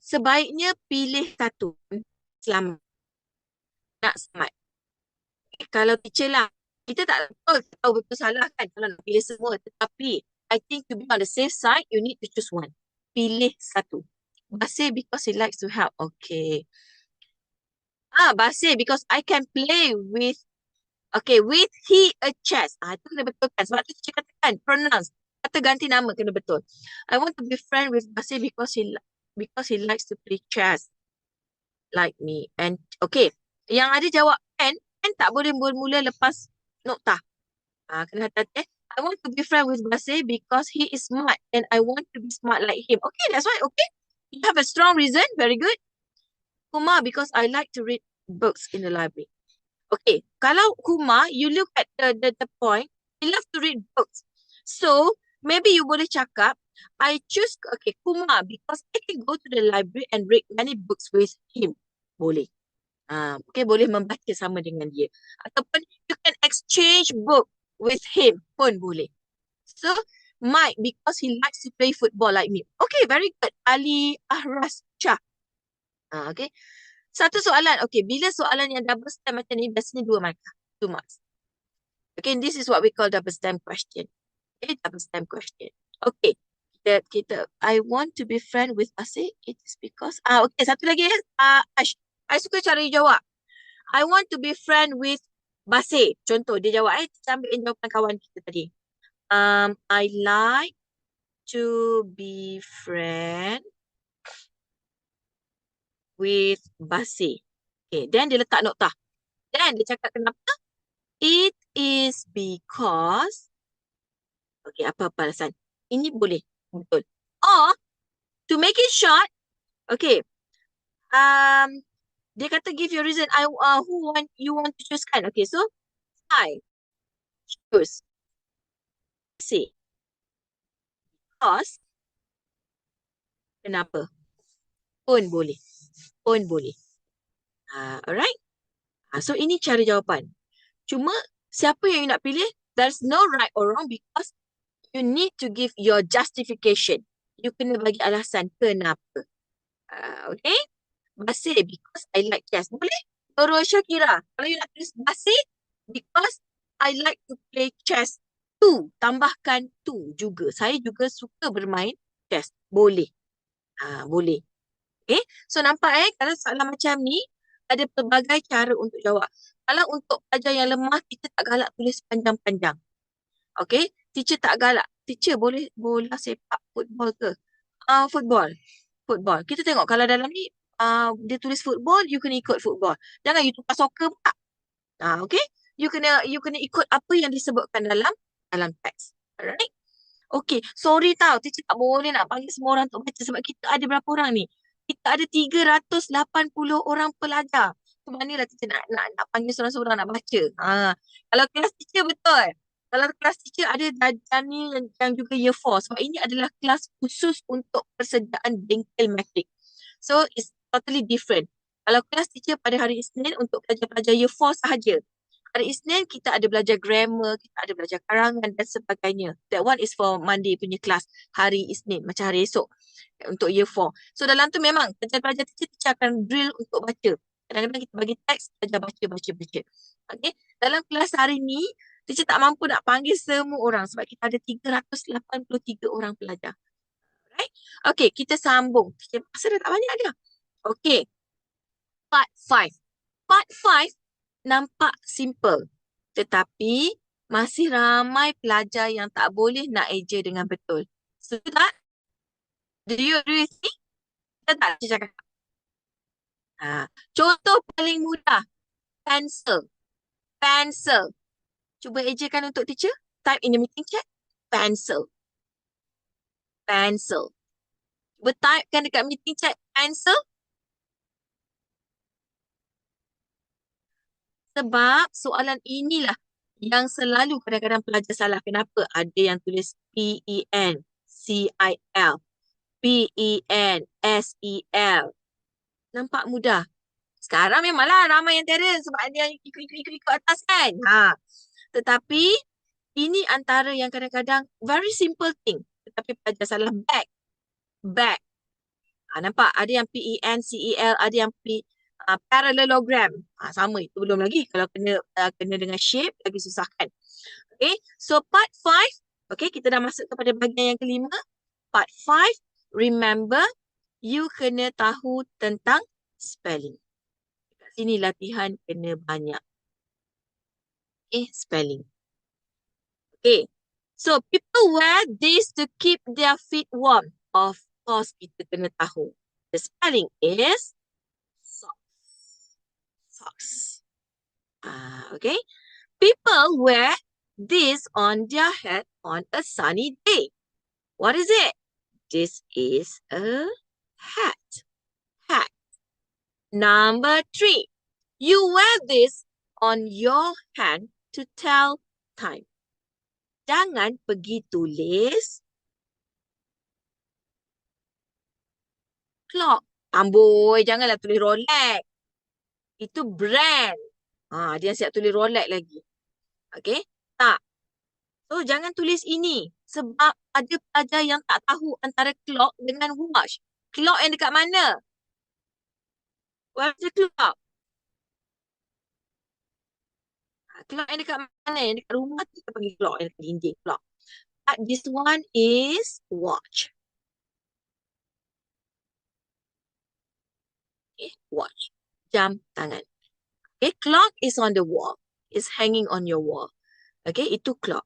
Sebaiknya pilih satu. Selamat. Nak selamat. Kalau teacher lah, kita tak tahu betul salah kan kalau nak pilih semua. Tetapi, I think to be on the safe side, you need to choose one. Pilih satu. Basir because he likes to help. Okay. Basir because I can play with, okay, with he a chess. Itu kena betul kan. Sebab tu teacher katakan, pronounce. Kata ganti nama kena betul. I want to be friend with Basir because he likes to play chess. Like me. And, okay. Yang ada jawab and tak boleh mula lepas noktah. Kena hati-hati. I want to be friend with Basir because he is smart and I want to be smart like him. Okay, that's why. Okay. You have a strong reason. Very good. Kumar, because I like to read books in the library. Okay. Kalau Kumar, you look at the point, he loves to read books. So, maybe you boleh cakap, I choose, okay, Kumar because I can go to the library and read many books with him. Boleh. Okay, boleh membaca sama dengan dia. Ataupun you can exchange book with him pun boleh. So, Mike because he likes to play football like me. Okay, very good. Ali Ahras Shah. Okay. Satu soalan. Okay, bila soalan yang double stamp macam ni, biasanya 2 markah. 2 marks. Okay, this is what we call double stamp question. Okay, double stamp question. Okay. I want to be friend with Basir. It is because, okay, satu lagi. Ash. I suka cara you jawab. I want to be friend with Basir. Contoh, dia jawab, kita ambil jawapan kawan kita tadi. I like to be friend with Basir. Okay, then dia letak noktah. Then dia cakap kenapa? It is because, okay, apa-apa alasan. Ini boleh, betul. Or, to make it short, okay, dia kata give your reason. You want to choose kan? Okay, so I choose Basir because kenapa? Pun boleh. Alright. So ini cara jawapan. Cuma siapa yang you nak pilih? There's no right or wrong because you need to give your justification. You kena bagi alasan kenapa. Okay. Basir because I like chess. Boleh? Nurul Syakira. Kalau you nak tulis Basir because I like to play chess too. Tambahkan too juga. Saya juga suka bermain chess. Boleh. Boleh. Okay. So nampak kalau soalan macam ni ada pelbagai cara untuk jawab. Kalau untuk pelajar yang lemah, kita tak galak tulis panjang-panjang. Okay. Teacher tak galak. Teacher boleh bola sepak football ke? Football. Kita tengok kalau dalam ni dia tulis football, you kena ikut football. Jangan you tukar soccer pula. Okay. You kena ikut apa yang disebutkan dalam teks. Alright. Okay. Sorry tau. Teacher tak boleh nak panggil semua orang untuk baca sebab kita ada berapa orang ni? Kita ada 380 orang pelajar. Macam manalah teacher nak panggil seorang-seorang nak baca. Kalau kelas teacher betul. Kalau kelas teacher ada darjah ni yang juga year 4. Sebab ini adalah kelas khusus untuk persediaan bengkel matrik. So, it's totally different. Kalau kelas teacher pada hari Isnin untuk pelajar-pelajar year 4 sahaja. Hari Isnin kita ada belajar grammar, kita ada belajar karangan dan sebagainya. That one is for Monday punya kelas. Hari Isnin, macam hari esok. Untuk year 4. So, dalam tu memang pelajar-pelajar teacher akan drill untuk baca. Kadang-kadang kita bagi teks, belajar baca. Okay. Dalam kelas hari ni, teacher tak mampu nak panggil semua orang sebab kita ada 383 orang pelajar. Right? Okay, kita sambung. Teacher masa dah tak banyak dah. Okay. Part 5. Part 5 nampak simple. Tetapi masih ramai pelajar yang tak boleh nak eja dengan betul. So that, do you agree with me? Tak cakap. Contoh paling mudah. Pencil. Cuba ejakan untuk teacher. Type in the meeting chat. Pencil. Cuba typekan dekat meeting chat. Pencil. Sebab soalan inilah yang selalu kadang-kadang pelajar salah. Kenapa? Ada yang tulis PENCIL. PENSEL. Nampak mudah. Sekarang memanglah ramai yang terror sebab ada yang ikut atas kan. Tetapi ini antara yang kadang-kadang very simple thing. Tetapi pelajar salah. Back. Nampak? Ada yang PENCEL, ada yang parallelogram. Sama itu belum lagi. Kalau kena dengan shape, lagi susahkan. Okay. So part 5. Okay. Kita dah masuk kepada bahagian yang kelima. Part 5. Remember, you kena tahu tentang spelling. Kat sini latihan kena banyak. Okay. Spelling. Okay. So people wear this to keep their feet warm. Of course, kita kena tahu. The spelling is socks. Okay. People wear this on their head on a sunny day. What is it? This is a hat. Number 3. You wear this on your hand to tell time. Jangan pergi tulis clock. Amboi, janganlah tulis Rolex. Itu brand. Dia siap tulis Rolex lagi. Okay? Tak. So, jangan tulis ini. Sebab ada pelajar yang tak tahu antara clock dengan watch. Clock yang dekat mana? Where's the clock? Clock yang dekat mana? Yang dekat rumah tu kita panggil clock. Yang dekat dinding clock. But this one is watch. Okay, watch. Jam tangan. Okay, clock is on the wall. It's hanging on your wall. Okay, itu clock.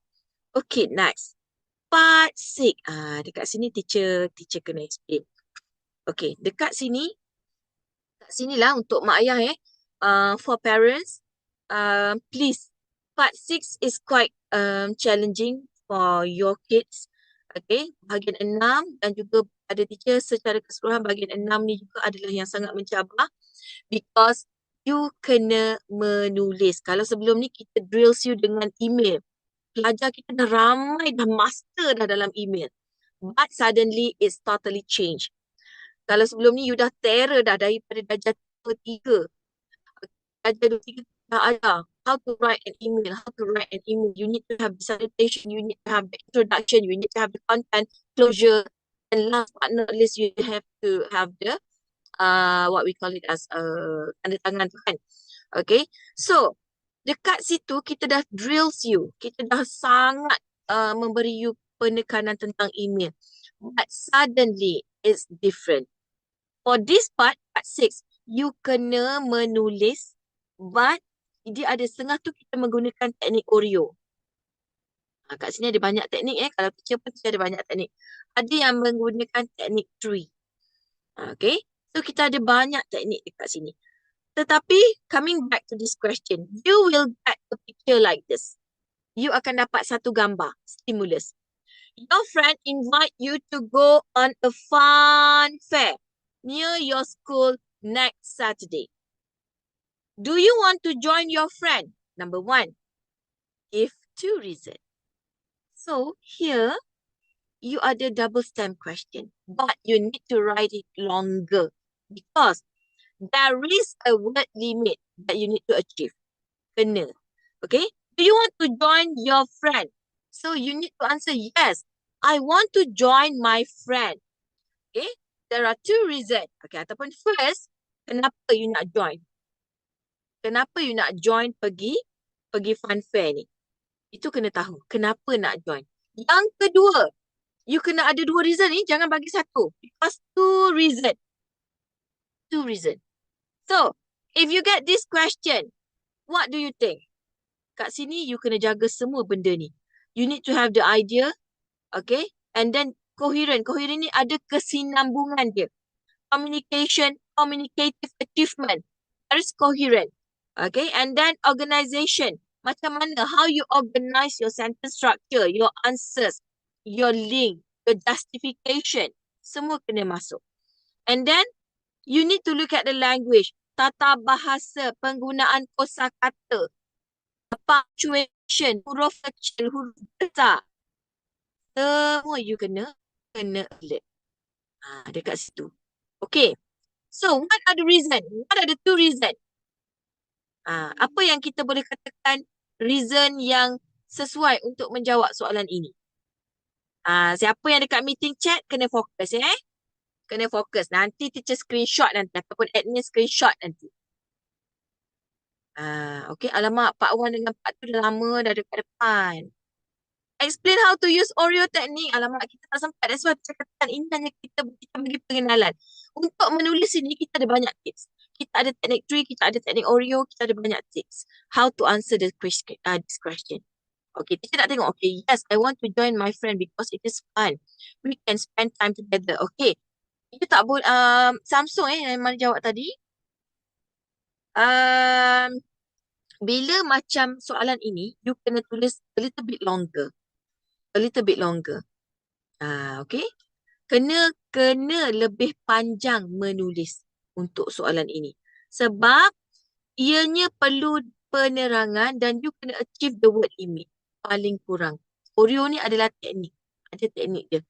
Okay, next. Part 6. Dekat sini teacher kena explain. Okay, dekat sini. Kat sinilah untuk mak ayah for parents. Please. Part 6 is quite challenging for your kids. Okay, bahagian 6 dan juga ada teacher secara keseluruhan bahagian 6 ni juga adalah yang sangat mencabar because you kena menulis. Kalau sebelum ni kita drills you dengan email. Pelajar kita dah ramai, dah master dah dalam email. But suddenly it's totally changed. Kalau sebelum ni you dah terror dah daripada darjah 3. Darjah 2, 3 dah ada. How to write an email, You need to have the salutation, you need to have the introduction, you need to have the content, closure, and last but not least, you have to have the what we call it as tanda tangan tu kan. Okay, so dekat situ kita dah drills you, kita dah sangat memberi you penekanan tentang email, but suddenly it's different. For this part 6, you kena menulis, but dia ada setengah tu kita menggunakan teknik Oreo. Kat sini ada banyak teknik kalau teacher pun ada banyak teknik. Ada yang menggunakan teknik tree. Okay, so kita ada banyak teknik dekat sini. Tetapi coming back to this question, you will get a picture like this. You akan dapat satu gambar, stimulus. Your friend invite you to go on a fun fair near your school next Saturday. Do you want to join your friend? Number 1, give 2 reasons. So here, you ada double stamp question, but you need to write it longer because there is a word limit that you need to achieve. Kena. Okay? Do you want to join your friend? So you need to answer yes. I want to join my friend. Okay? There are 2 reasons. Okay, ataupun first, kenapa you nak join? Kenapa you nak join pergi fun fair ni? Itu kena tahu. Kenapa nak join? Yang kedua, you kena ada 2 reason ni. Jangan bagi satu. Because 2 reason. 2 reason. So, if you get this question, what do you think? Kat sini, you kena jaga semua benda ni. You need to have the idea. Okay? And then coherent. Coherent ni ada kesinambungan dia. Communication, communicative achievement. There is coherent. Okay? And then organization. Macam mana? How you organize your sentence structure, your answers, your link, your justification. Semua kena masuk. And then, you need to look at the language. Tata bahasa, penggunaan kosakata, punctuation, huruf kecil, huruf besar. Semua you kena alert. Dekat situ. Okay. So, what are the reason? What are the 2 reason? Apa yang kita boleh katakan reason yang sesuai untuk menjawab soalan ini? Siapa yang dekat meeting chat kena fokus Kena fokus. Nanti teacher screenshot nanti ataupun admin screenshot nanti. Okay, alamak Pak Wan dengan Pak tu dah lama dah dekat depan. Explain how to use Oreo technique. Alamak, kita tak sempat. That's why saya katakan ini hanya kita bagi pengenalan. Untuk menulis ini, kita ada banyak tips. Kita ada teknik tree, kita ada teknik Oreo, kita ada banyak tips. How to answer this question. Okay, kita nak tengok. Okay, yes, I want to join my friend because it is fun. We can spend time together. Okay. Itu tak boleh. Samsung yang mana jawab tadi. Bila macam soalan ini, you kena tulis a little bit longer. A little bit longer. Okay. Kena lebih panjang menulis untuk soalan ini. Sebab ianya perlu penerangan dan you kena achieve the word limit. Paling kurang. Oreo ni adalah teknik. Ada teknik dia.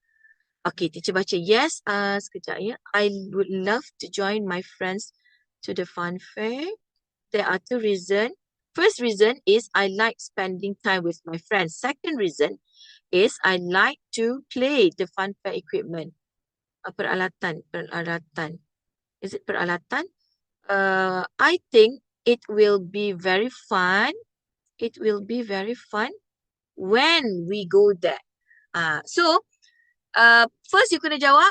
Okay, teacher baca. Yes, sekejap ya. I would love to join my friends to the fun fair. There are 2 reasons. First reason is I like spending time with my friends. Second reason is I like to play the fun fair equipment. Peralatan. Is it peralatan? I think it will be very fun. It will be very fun when we go there. So, first you kena jawab,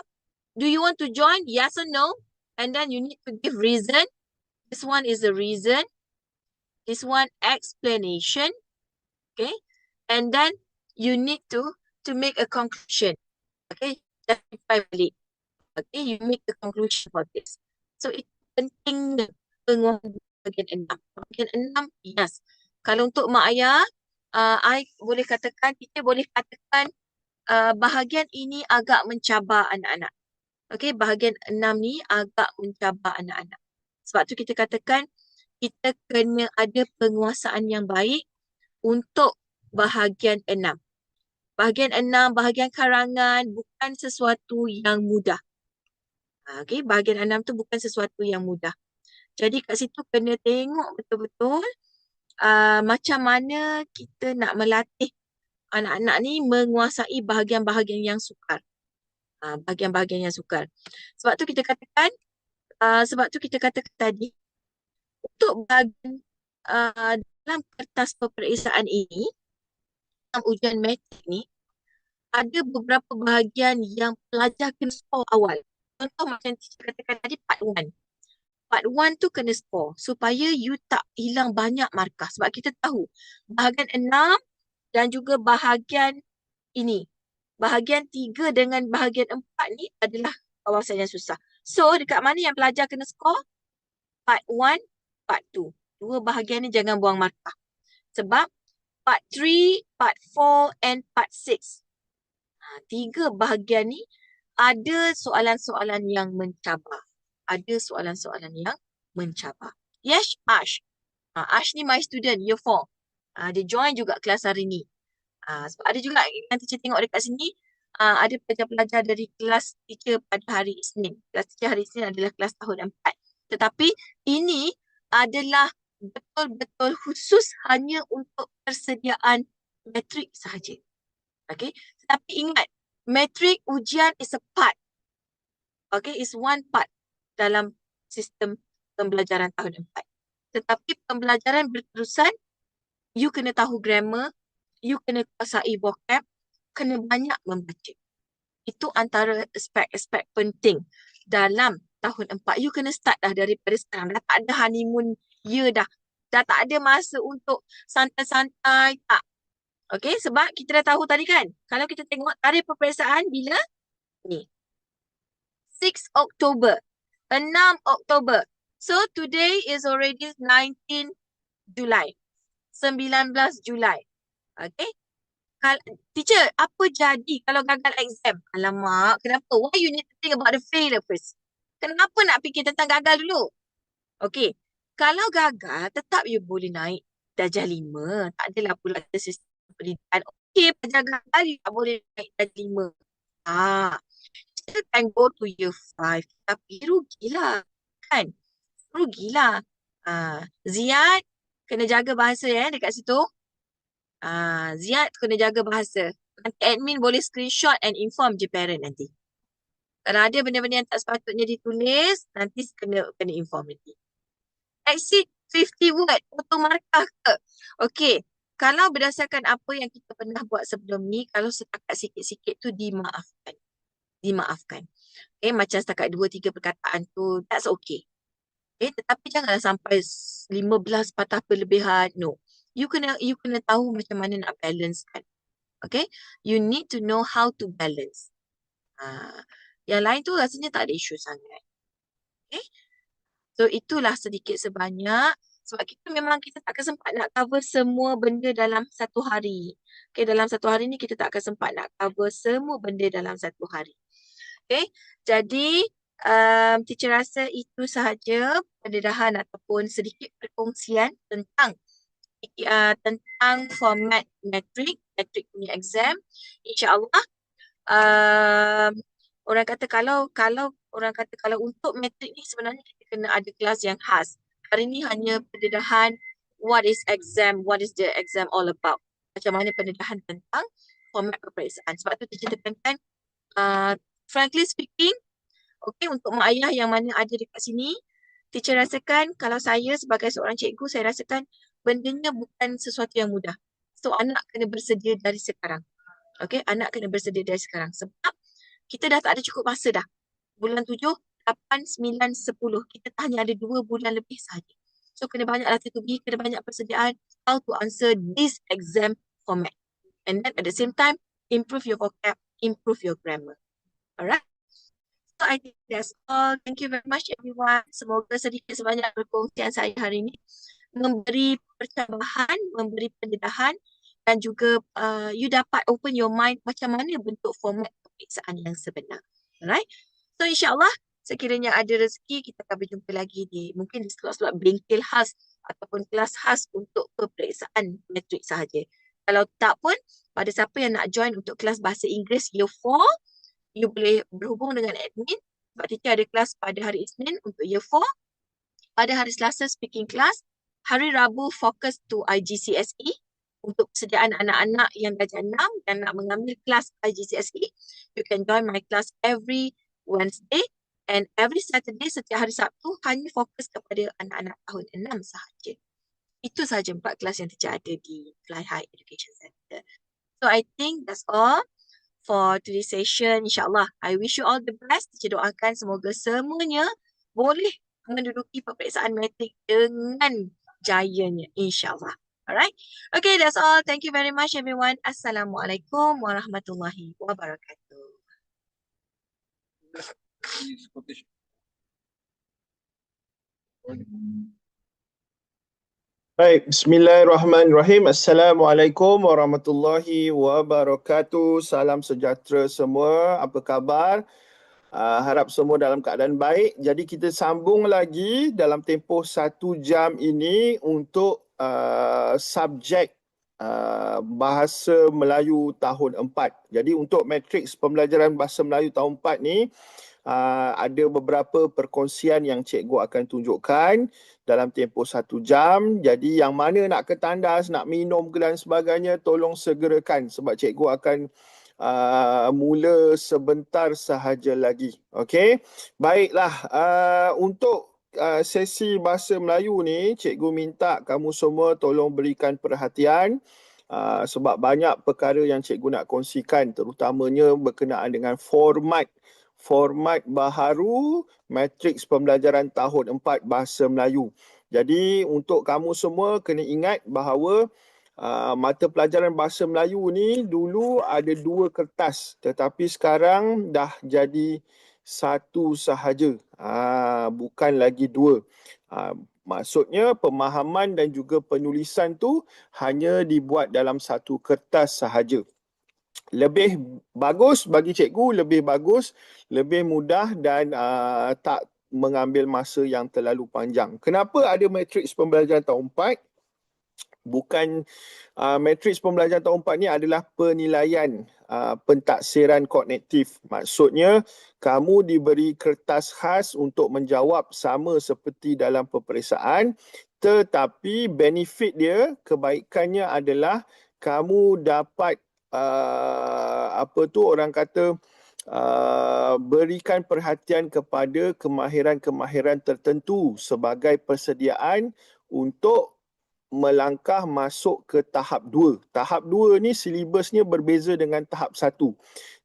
do you want to join? Yes or no? And then you need to give reason. This one is the reason. This one explanation. Okay. And then you need to make a conclusion. Okay. Justify balik. Okay. You make a conclusion for this. So itu penting penguasaan bahagian 6. Bahagian 6, yes. Kalau untuk mak ayah, kita boleh katakan bahagian ini agak mencabar anak-anak. Okay, bahagian 6 ni agak mencabar anak-anak. Sebab tu kita katakan kita kena ada penguasaan yang baik untuk bahagian 6. Bahagian 6, bahagian karangan bukan sesuatu yang mudah. Okay, bahagian 6 tu bukan sesuatu yang mudah. Jadi kat situ kena tengok betul-betul macam mana kita nak melatih anak-anak ni menguasai bahagian-bahagian yang sukar. Bahagian-bahagian yang sukar. Sebab tu kita katakan Sebab tu kita katakan tadi, untuk bahagian dalam kertas peperiksaan ini, dalam ujian matrik ni, ada beberapa bahagian yang pelajar kena skor awal. Contoh macam teacher katakan tadi, part 1. Part 1 tu kena skor supaya you tak hilang banyak markah. Sebab kita tahu bahagian 6 dan juga bahagian ini, bahagian 3 dengan bahagian 4 ni adalah kawasan yang susah. So, dekat mana yang pelajar kena skor? Part 1, part 2. Dua bahagian ni jangan buang markah. Sebab part 3, part 4 and part 6. 3 bahagian ni ada soalan-soalan yang mencabar. Ada soalan-soalan yang mencabar. Yes, Ash. Ash ni my student, year 4. Dia join juga kelas hari ni. Sebab ada juga yang teacher tengok dekat sini, ada pelajar-pelajar dari kelas teacher pada hari Isnin. Kelas teacher hari Isnin adalah kelas tahun 4. Tetapi ini adalah betul-betul khusus hanya untuk persediaan matrik sahaja. Okay. Tetapi ingat, matrik ujian is a part. Okay, is one part dalam sistem pembelajaran tahun 4. Tetapi pembelajaran berterusan, you kena tahu grammar, you kena kuasai vocab, kena banyak membaca. Itu antara aspek-aspek penting dalam tahun 4. You kena start dah daripada sekarang. Dah tak ada honeymoon year dah. Dah tak ada masa untuk santai-santai, tak. Okay, sebab kita dah tahu tadi kan, kalau kita tengok tarikh peperiksaan bila? Ni. 6 Oktober. 6 Oktober. So, today is already 19 Julai. 19 Julai. Okay. Teacher, apa jadi kalau gagal exam? Alamak, kenapa? Why you need to think about the failure first? Kenapa nak fikir tentang gagal dulu? Okay. Kalau gagal, tetap you boleh naik darjah 5. Tak adalah pula sistem pendidikan. Okay, pelajar gagal, you tak boleh naik darjah 5. Still can go to year 5. Tapi rugilah. Kan? Rugilah. Ziad, kena jaga bahasa dekat situ. Ziad kena jaga bahasa. Nanti admin boleh screenshot and inform je parent nanti. Kalau ada benda-benda yang tak sepatutnya ditulis, nanti kena inform nanti. Exceed 50 word, potong markah ke? Okey, kalau berdasarkan apa yang kita pernah buat sebelum ni, kalau setakat sikit-sikit tu dimaafkan. Dimaafkan. Okay, macam setakat 2-3 perkataan tu, that's okay. Okay, tetapi janganlah sampai 15 patah perlebihan. No. You kena tahu macam mana nak balance kan. Okay, you need to know how to balance. Yang lain tu rasanya tak ada isu sangat. Okay. So itulah sedikit sebanyak. Sebab kita tak akan sempat nak cover semua benda dalam satu hari. Okay, dalam satu hari ni kita tak akan sempat nak cover semua benda dalam satu hari. Okay, jadi teacher rasa itu sahaja pendedahan ataupun sedikit perkongsian tentang format matrik punya exam. InsyaAllah orang kata kalau untuk matrik ni sebenarnya kita kena ada kelas yang khas. Hari ni hanya pendedahan what is the exam all about. Macam mana pendedahan tentang format peperiksaan. Sebab tu teacher tekankan, frankly speaking, okay, untuk mak ayah yang mana ada dekat sini, teacher rasakan kalau saya sebagai seorang cikgu, saya rasakan bendanya bukan sesuatu yang mudah. So anak kena bersedia dari sekarang. Okay, anak kena bersedia dari sekarang. Sebab kita dah tak ada cukup masa dah. Bulan 7, 8, 9, 10. Kita hanya ada 2 bulan lebih sahaja. So kena banyak latitude, kena banyak persediaan how to answer this exam format. And then at the same time, improve your vocab, improve your grammar. Alright? So I think that's all. Thank you very much everyone. Semoga sedikit sebanyak perkongsian saya hari ini memberi percabahan, memberi pendedahan dan juga you dapat open your mind macam mana bentuk format peperiksaan yang sebenar. Alright? So insyaAllah sekiranya ada rezeki kita akan berjumpa lagi mungkin di slot-slot bengkel khas ataupun kelas khas untuk peperiksaan matrik sahaja. Kalau tak pun, pada siapa yang nak join untuk kelas bahasa Inggeris year 4, you boleh berhubung dengan admin sebab teacher ada kelas pada hari Isnin untuk year 4, pada hari Selasa speaking class, hari Rabu fokus to IGCSE untuk persediaan anak-anak yang darjah 6 dan nak mengambil kelas IGCSE. You can join my class every Wednesday And every Saturday, setiap hari Sabtu, hanya fokus kepada anak-anak tahun 6 sahaja. Itu sahaja 4 kelas yang terjadi di Fly High Education Center. So I think that's all for today's session. InsyaAllah, I wish you all the best. Teacher doakan semoga semuanya boleh menduduki peperiksaan metrik dengan jayanya. InsyaAllah. Alright. Okay, that's all. Thank you very much, everyone. Assalamualaikum warahmatullahi wabarakatuh. Baik, bismillahirrahmanirrahim. Assalamualaikum warahmatullahi wabarakatuh. Salam sejahtera semua. Apa khabar? Harap semua dalam keadaan baik. Jadi kita sambung lagi dalam tempoh 1 jam ini untuk subjek Bahasa Melayu tahun 4. Jadi untuk matriks pembelajaran Bahasa Melayu tahun 4 ni, ada beberapa perkongsian yang cikgu akan tunjukkan dalam tempoh 1 jam. Jadi yang mana nak ke tandas, nak minum ke dan sebagainya, tolong segerakan sebab cikgu akan mula sebentar sahaja lagi. Okey, baiklah. Untuk sesi Bahasa Melayu ni, cikgu minta kamu semua tolong berikan perhatian. Sebab banyak perkara yang cikgu nak kongsikan, terutamanya berkenaan dengan format baharu matriks pembelajaran tahun 4 Bahasa Melayu. Jadi untuk kamu semua kena ingat bahawa mata pelajaran Bahasa Melayu ni dulu ada 2 kertas, tetapi sekarang dah jadi 1 sahaja. Bukan lagi 2. Maksudnya pemahaman dan juga penulisan tu hanya dibuat dalam 1 kertas sahaja. Lebih bagus bagi cikgu, lebih bagus, lebih mudah dan tak mengambil masa yang terlalu panjang. Kenapa ada matriks pembelajaran tahun 4? Bukan matriks pembelajaran tahun 4 ni adalah penilaian pentaksiran kognitif. Maksudnya kamu diberi kertas khas untuk menjawab sama seperti dalam peperiksaan, tetapi benefit dia, kebaikannya adalah kamu dapat orang kata berikan perhatian kepada kemahiran-kemahiran tertentu sebagai persediaan untuk melangkah masuk ke tahap 2. Tahap 2 ni silibusnya berbeza dengan tahap 1.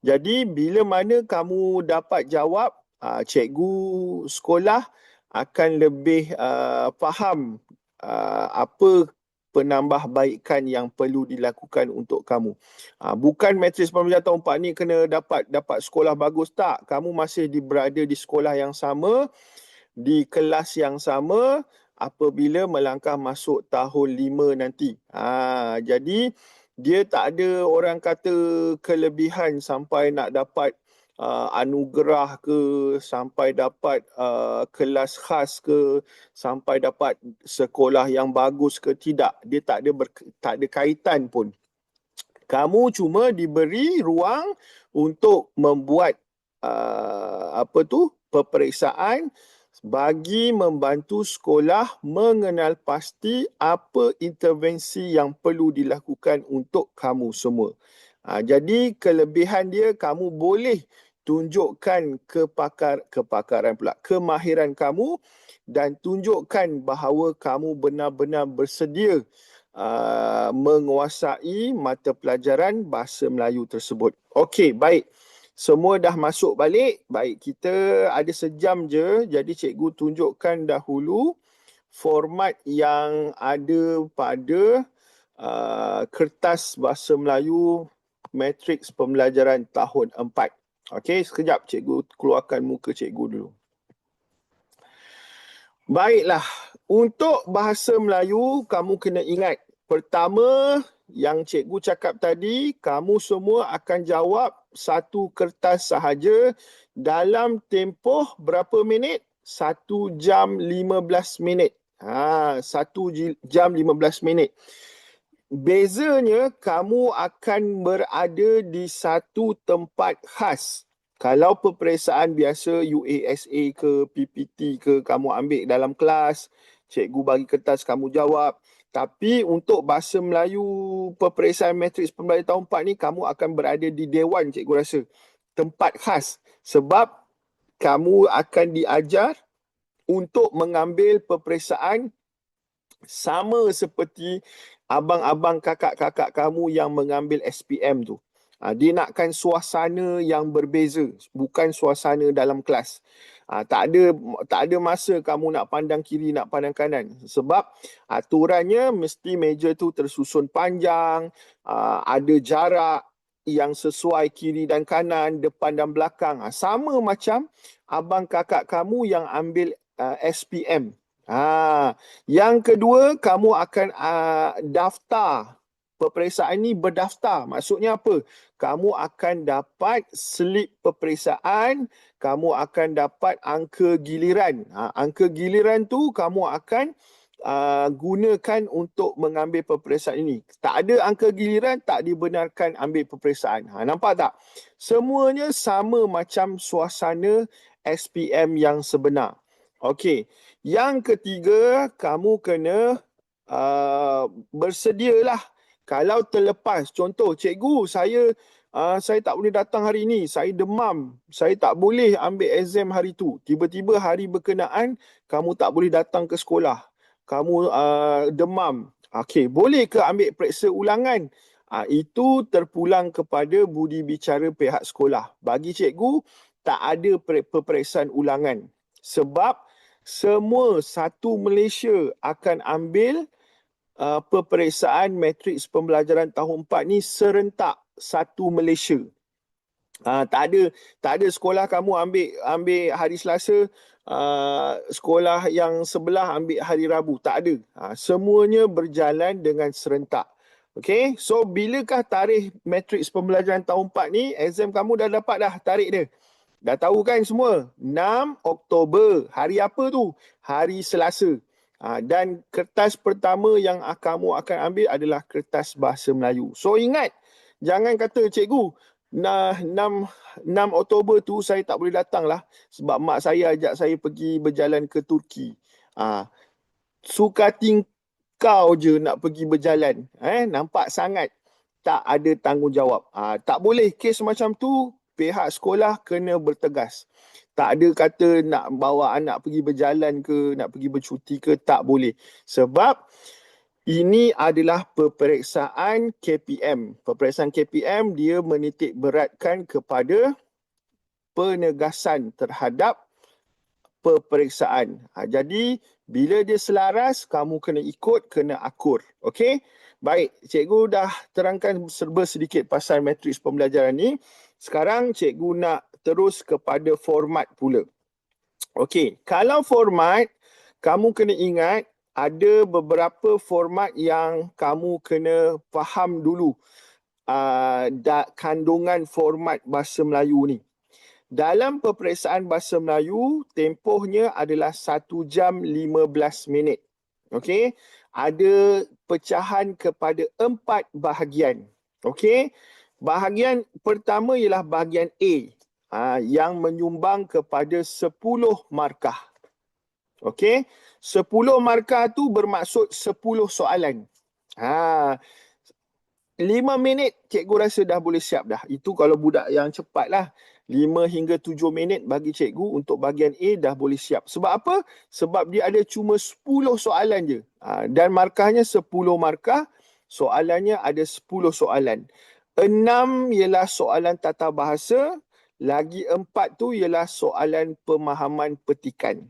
Jadi bila mana kamu dapat jawab, cikgu sekolah akan lebih faham apa penambahbaikan yang perlu dilakukan untuk kamu. Bukan matriks pembelajaran tahun 4 ni kena dapat sekolah bagus, tak. Kamu masih berada di sekolah yang sama, di kelas yang sama apabila melangkah masuk tahun 5 nanti. Jadi dia tak ada orang kata kelebihan sampai nak dapat anugerah ke, sampai dapat kelas khas ke, sampai dapat sekolah yang bagus ke, tidak. Dia tak ada kaitan pun. Kamu cuma diberi ruang untuk membuat peperiksaan bagi membantu sekolah mengenal pasti apa intervensi yang perlu dilakukan untuk kamu semua. Jadi kelebihan dia, kamu boleh tunjukkan kemahiran kamu dan tunjukkan bahawa kamu benar-benar bersedia menguasai mata pelajaran Bahasa Melayu tersebut. Okey, baik. Semua dah masuk balik. Baik, kita ada sejam je. Jadi cikgu tunjukkan dahulu format yang ada pada kertas Bahasa Melayu matriks pembelajaran tahun 4. Okey, sekejap cikgu keluarkan muka cikgu dulu. Baiklah, untuk Bahasa Melayu kamu kena ingat. Pertama, yang cikgu cakap tadi, kamu semua akan jawab 1 kertas sahaja dalam tempoh berapa minit? 1 jam 15 minit. 1 jam 15 minit. Bezanya, kamu akan berada di satu tempat khas. Kalau peperiksaan biasa UASA ke PPT ke, kamu ambil dalam kelas, cikgu bagi kertas, kamu jawab. Tapi untuk Bahasa Melayu peperiksaan matriks pembelajaran tahun 4 ni, kamu akan berada di Dewan, cikgu rasa. Tempat khas. Sebab kamu akan diajar untuk mengambil peperiksaan sama seperti abang-abang kakak-kakak kamu yang mengambil SPM tu. Dia nakkan suasana yang berbeza, bukan suasana dalam kelas. Tak ada masa kamu nak pandang kiri, nak pandang kanan. Sebab aturannya mesti meja tu tersusun panjang, ada jarak yang sesuai kiri dan kanan, depan dan belakang. Sama macam abang kakak kamu yang ambil SPM. Yang kedua, kamu akan daftar. Peperiksaan ni berdaftar. Maksudnya apa? Kamu akan dapat slip peperiksaan, kamu akan dapat angka giliran. Angka giliran tu kamu akan gunakan untuk mengambil peperiksaan ini. Tak ada angka giliran, tak dibenarkan ambil peperiksaan. Nampak tak? Semuanya sama macam suasana SPM yang sebenar. Okey. Yang ketiga, kamu kena bersedialah. Kalau terlepas, contoh, cikgu, saya tak boleh datang hari ini, saya demam, saya tak boleh ambil exam hari tu. Tiba-tiba hari berkenaan, kamu tak boleh datang ke sekolah. Kamu demam. Okey, boleh ke ambil periksa ulangan? Itu terpulang kepada budi bicara pihak sekolah. Bagi cikgu, tak ada peperiksaan ulangan. Sebab semua satu Malaysia akan ambil peperiksaan matriks pembelajaran tahun 4 ni serentak satu Malaysia. Tak ada sekolah kamu ambil hari Selasa, sekolah yang sebelah ambil hari Rabu. Tak ada. Semuanya berjalan dengan serentak. Okay, so bilakah tarikh matriks pembelajaran tahun 4 ni? Exam kamu dah dapat dah tarikh dia. Dah tahu kan semua? 6 Oktober. Hari apa tu? Hari Selasa. Dan kertas pertama yang kamu akan ambil adalah kertas bahasa Melayu. So ingat, jangan kata cikgu, 6 Oktober tu saya tak boleh datang lah sebab mak saya ajak saya pergi berjalan ke Turki. Sukating kau je nak pergi berjalan. Nampak sangat tak ada tanggungjawab. Tak boleh kes macam tu, pihak sekolah kena bertegas. Tak ada kata nak bawa anak pergi berjalan ke, nak pergi bercuti ke, tak boleh. Sebab ini adalah peperiksaan KPM. Peperiksaan KPM dia menitik beratkan kepada penegasan terhadap peperiksaan. Jadi, bila dia selaras, kamu kena ikut, kena akur. Okey? Baik, cikgu dah terangkan serba sedikit pasal matriks pembelajaran ni. Sekarang cikgu nak terus kepada format pula. Okey, kalau format, kamu kena ingat ada beberapa format yang kamu kena faham dulu. Kandungan format bahasa Melayu ni. Dalam peperiksaan bahasa Melayu, tempohnya adalah 1 jam 15 minit. Okey, ada pecahan kepada 4 bahagian. Okey, bahagian pertama ialah bahagian A, yang menyumbang kepada 10 markah. Okey, 10 markah tu bermaksud 10 soalan. 5 minit cikgu rasa dah boleh siap dah. Itu kalau budak yang cepat lah. 5 hingga 7 minit bagi cikgu untuk bahagian A dah boleh siap. Sebab apa? Sebab dia ada cuma 10 soalan je. Dan markahnya 10 markah. Soalannya ada 10 soalan. 6 ialah soalan tata bahasa. Lagi 4 tu ialah soalan pemahaman petikan.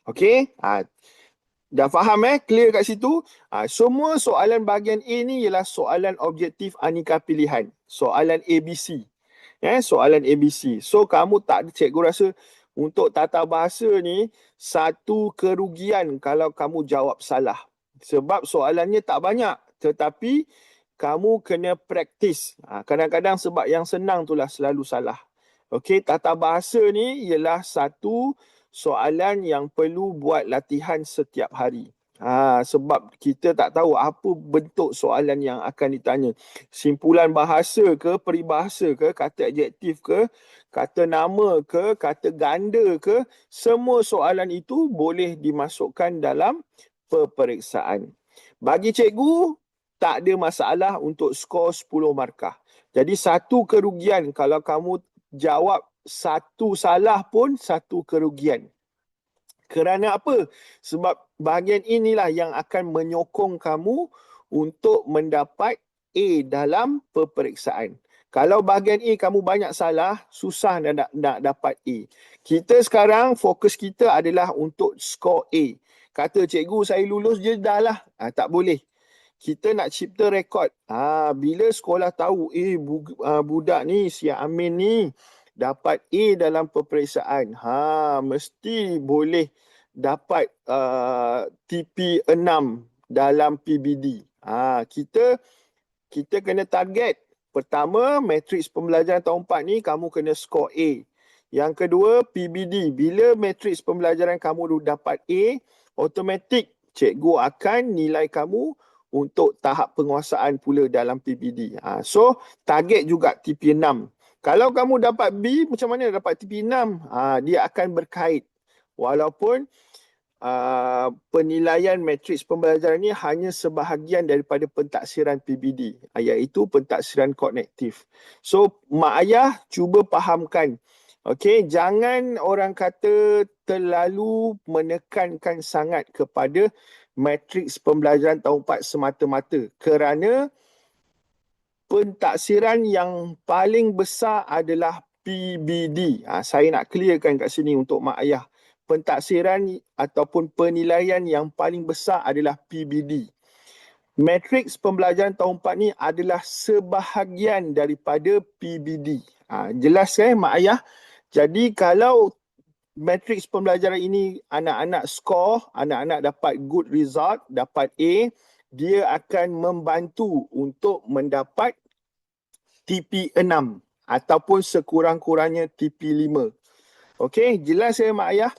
Okey? Dah faham Clear kat situ? Semua soalan bahagian A ni ialah soalan objektif aneka pilihan. Soalan ABC. Soalan ABC. So kamu cikgu rasa untuk tata bahasa ni satu kerugian kalau kamu jawab salah. Sebab soalannya tak banyak. Tetapi kamu kena praktis. Kadang-kadang sebab yang senang itulah selalu salah. Okey, tata bahasa ni ialah satu soalan yang perlu buat latihan setiap hari. Sebab kita tak tahu apa bentuk soalan yang akan ditanya. Simpulan bahasa ke, peribahasa ke, kata adjektif ke, kata nama ke, kata ganda ke, semua soalan itu boleh dimasukkan dalam peperiksaan. Bagi cikgu, tak ada masalah untuk skor 10 markah. Jadi satu kerugian kalau kamu jawab satu salah pun satu kerugian. Kerana apa? Sebab bahagian inilah yang akan menyokong kamu untuk mendapat A dalam peperiksaan. Kalau bahagian A kamu banyak salah, susah nak dapat A. Kita sekarang fokus kita adalah untuk skor A. Kata cikgu saya lulus je dah lah. Tak boleh. Kita nak cipta rekod. Bila sekolah tahu, budak ni, si Amin ni dapat A dalam peperiksaan. Mesti boleh dapat TP6 dalam PBD. Kita kena target. Pertama, matriks pembelajaran tahun 4 ni kamu kena skor A. Yang kedua, PBD. Bila matriks pembelajaran kamu dapat A, automatik cikgu akan nilai kamu untuk tahap penguasaan pula dalam PBD. So, target juga TP6. Kalau kamu dapat B, macam mana dapat TP6? Dia akan berkait. Walaupun penilaian matriks pembelajaran ini hanya sebahagian daripada pentaksiran PBD, iaitu pentaksiran kognitif. So, mak ayah cuba fahamkan. Okey, jangan orang kata terlalu menekankan sangat kepada matriks pembelajaran tahun 4 semata-mata, kerana pentaksiran yang paling besar adalah PBD. Saya nak clearkan kat sini untuk mak ayah. Pentaksiran ataupun penilaian yang paling besar adalah PBD. Matriks pembelajaran tahun 4 ni adalah sebahagian daripada PBD. Jelas mak ayah? Jadi kalau matriks pembelajaran ini anak-anak skor, anak-anak dapat good result, dapat A, dia akan membantu untuk mendapat TP6 ataupun sekurang-kurangnya TP5. Okey, jelas mak ayah?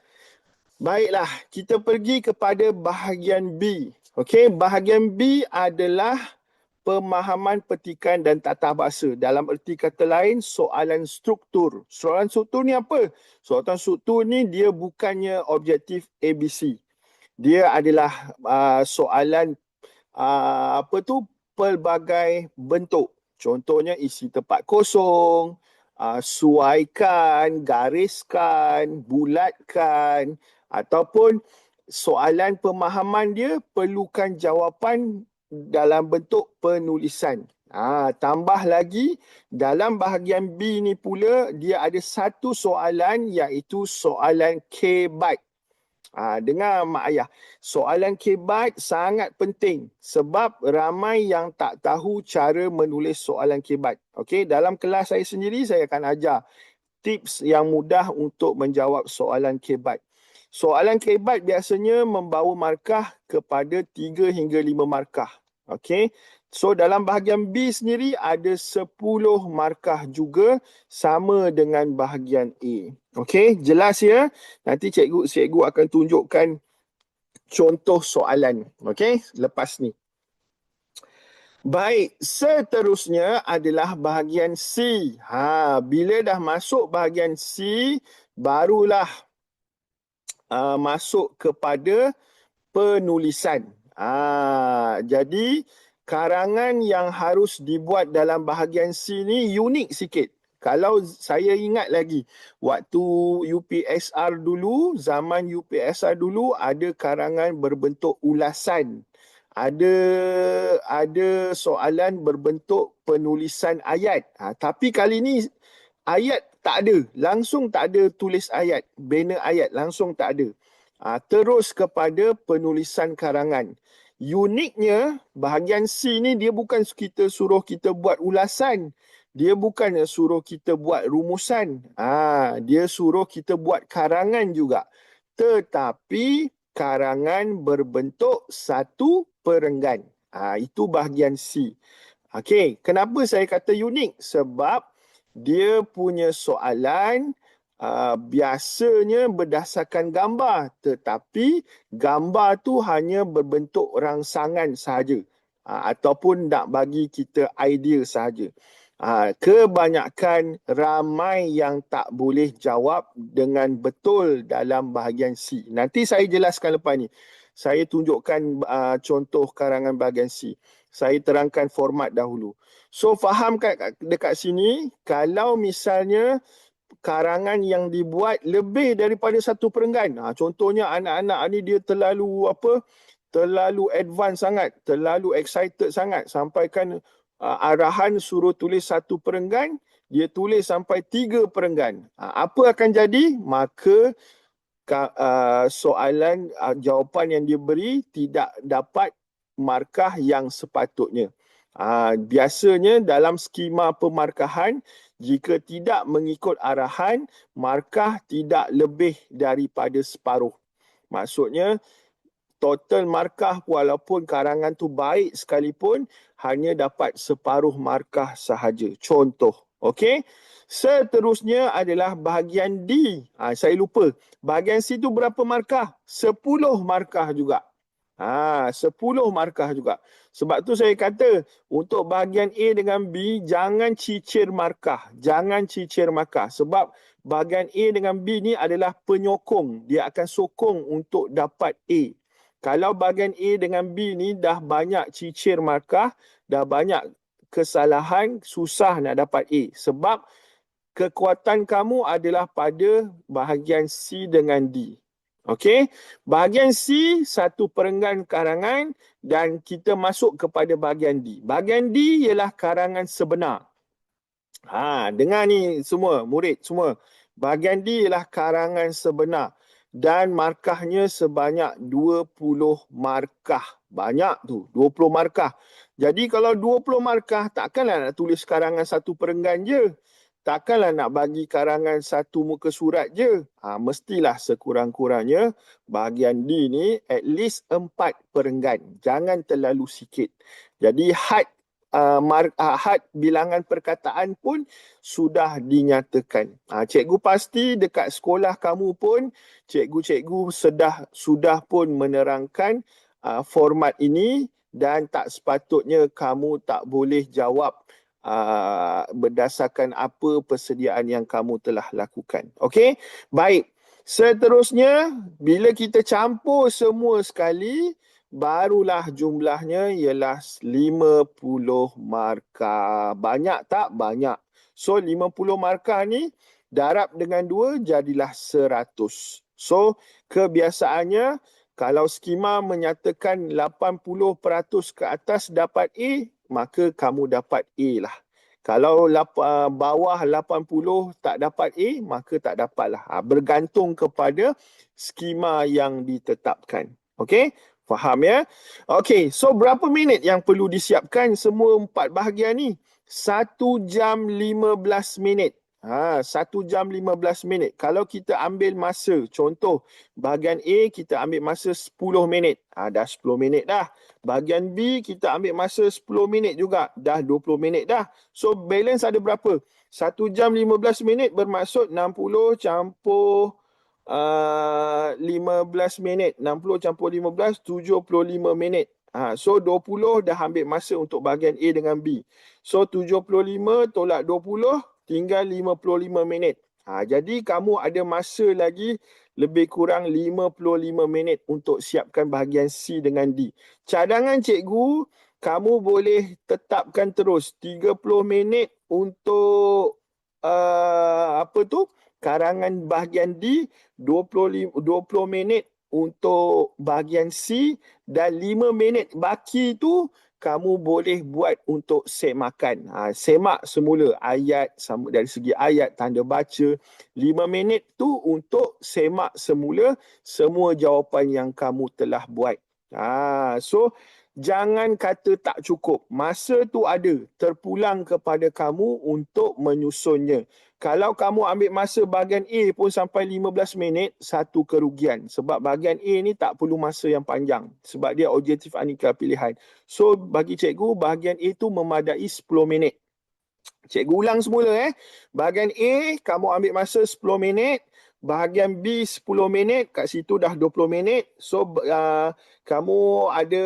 Baiklah, kita pergi kepada bahagian B. Okey, bahagian B adalah pemahaman petikan dan tata bahasa. Dalam erti kata lain, soalan struktur. Soalan struktur ni apa? Soalan struktur ni dia bukannya objektif ABC. Dia adalah soalan pelbagai bentuk. Contohnya isi tempat kosong, suaikan, gariskan, bulatkan, ataupun soalan pemahaman dia perlukan jawapan dalam bentuk penulisan. Tambah lagi, dalam bahagian B ni pula, dia ada satu soalan iaitu soalan K-BYTE. Dengar mak ayah, soalan K-BYTE sangat penting sebab ramai yang tak tahu cara menulis soalan K-BYTE. Okey, dalam kelas saya sendiri, saya akan ajar tips yang mudah untuk menjawab soalan K-BYTE. Soalan K-BYTE biasanya membawa markah kepada 3 hingga 5 markah. Okey. So dalam bahagian B sendiri ada 10 markah juga, sama dengan bahagian A. Okey, jelas ya? Nanti cikgu akan tunjukkan contoh soalan. Okey, lepas ni. Baik, seterusnya adalah bahagian C. Bila dah masuk bahagian C, barulah masuk kepada penulisan. Jadi karangan yang harus dibuat dalam bahagian C ni unik sikit. Kalau saya ingat lagi, waktu UPSR dulu, zaman UPSR dulu ada karangan berbentuk ulasan. Ada soalan berbentuk penulisan ayat. Tapi kali ni ayat tak ada, langsung tak ada tulis ayat, banner ayat langsung tak ada. Terus kepada penulisan karangan. Uniknya, bahagian C ni dia bukan suruh kita buat ulasan. Dia bukan suruh kita buat rumusan. Dia suruh kita buat karangan juga. Tetapi karangan berbentuk satu perenggan. Itu bahagian C. Okey, kenapa saya kata unik? Sebab dia punya soalan biasanya berdasarkan gambar, tetapi gambar tu hanya berbentuk rangsangan sahaja, ataupun nak bagi kita idea sahaja. Kebanyakan ramai yang tak boleh jawab dengan betul dalam bahagian C. Nanti saya jelaskan lepas ni. Saya tunjukkan contoh karangan bahagian C. Saya terangkan format dahulu. So, faham dekat sini, kalau misalnya karangan yang dibuat lebih daripada satu perenggan. Contohnya anak-anak ni dia terlalu advance sangat, terlalu excited sangat, sampaikan arahan suruh tulis satu perenggan, dia tulis sampai 3 perenggan. Apa akan jadi? Maka soalan jawapan yang dia beri tidak dapat markah yang sepatutnya. Biasanya dalam skema pemarkahan, jika tidak mengikut arahan, markah tidak lebih daripada separuh. Maksudnya, total markah walaupun karangan tu baik sekalipun, hanya dapat separuh markah sahaja. Contoh, okey? Seterusnya adalah bahagian D. Saya lupa. Bahagian C tu berapa markah? 10 markah juga. 10 markah juga. Sebab tu saya kata, untuk bahagian A dengan B, jangan cicir markah. Jangan cicir markah. Sebab bahagian A dengan B ni adalah penyokong. Dia akan sokong untuk dapat A. Kalau bahagian A dengan B ni dah banyak cicir markah, dah banyak kesalahan, susah nak dapat A. Sebab kekuatan kamu adalah pada bahagian C dengan D. Okey, bahagian C satu perenggan karangan dan kita masuk kepada bahagian D. Bahagian D ialah karangan sebenar. Dengar ni semua, murid semua. Bahagian D ialah karangan sebenar dan markahnya sebanyak 20 markah. Banyak tu, 20 markah. Jadi kalau 20 markah, takkanlah nak tulis karangan satu perenggan je. Takkanlah nak bagi karangan satu muka surat je. Mestilah sekurang-kurangnya bahagian D ni at least 4 perenggan. Jangan terlalu sikit. Jadi had bilangan perkataan pun sudah dinyatakan. Cikgu pasti dekat sekolah kamu pun, cikgu-cikgu sudah pun menerangkan format ini dan tak sepatutnya kamu tak boleh jawab berdasarkan apa persediaan yang kamu telah lakukan. Okey? Baik. Seterusnya, bila kita campur semua sekali, barulah jumlahnya ialah 50 markah. Banyak tak? Banyak. So, 50 markah ni darab dengan 2 jadilah 100. So, kebiasaannya kalau skema menyatakan 80% ke atas dapat A, maka kamu dapat A lah. Kalau bawah 80 tak dapat A, maka tak dapatlah. Bergantung kepada skema yang ditetapkan. Okey? Faham ya? Okey, so berapa minit yang perlu disiapkan semua 4 bahagian ni? 1 jam 15 minit. 1 jam 15 minit. Kalau kita ambil masa, contoh bahagian A kita ambil masa 10 minit. Dah 10 minit dah. Bahagian B kita ambil masa 10 minit juga. Dah 20 minit dah. So balance ada berapa? 1 jam 15 minit bermaksud 60 campur 15 minit. 60 campur 15, 75 minit. So 20 dah ambil masa untuk bahagian A dengan B. So 75 tolak 20, tinggal 55 minit. Jadi kamu ada masa lagi lebih kurang 55 minit untuk siapkan bahagian C dengan D. Cadangan cikgu, kamu boleh tetapkan terus 30 minit untuk karangan bahagian D, 20 minit untuk bahagian C dan 5 minit baki tu kamu boleh buat untuk semakan. Semak semula ayat dari segi ayat, tanda baca. 5 minit tu untuk semak semula semua jawapan yang kamu telah buat. So, jangan kata tak cukup. Masa tu ada, terpulang kepada kamu untuk menyusunnya. Kalau kamu ambil masa bahagian A pun sampai 15 minit, satu kerugian. Sebab bahagian A ni tak perlu masa yang panjang. Sebab dia objektif aneka pilihan. So, bagi cikgu, bahagian A tu memadai 10 minit. Cikgu ulang semula. Bahagian A, kamu ambil masa 10 minit. Bahagian B 10 minit, kat situ dah 20 minit. So, kamu ada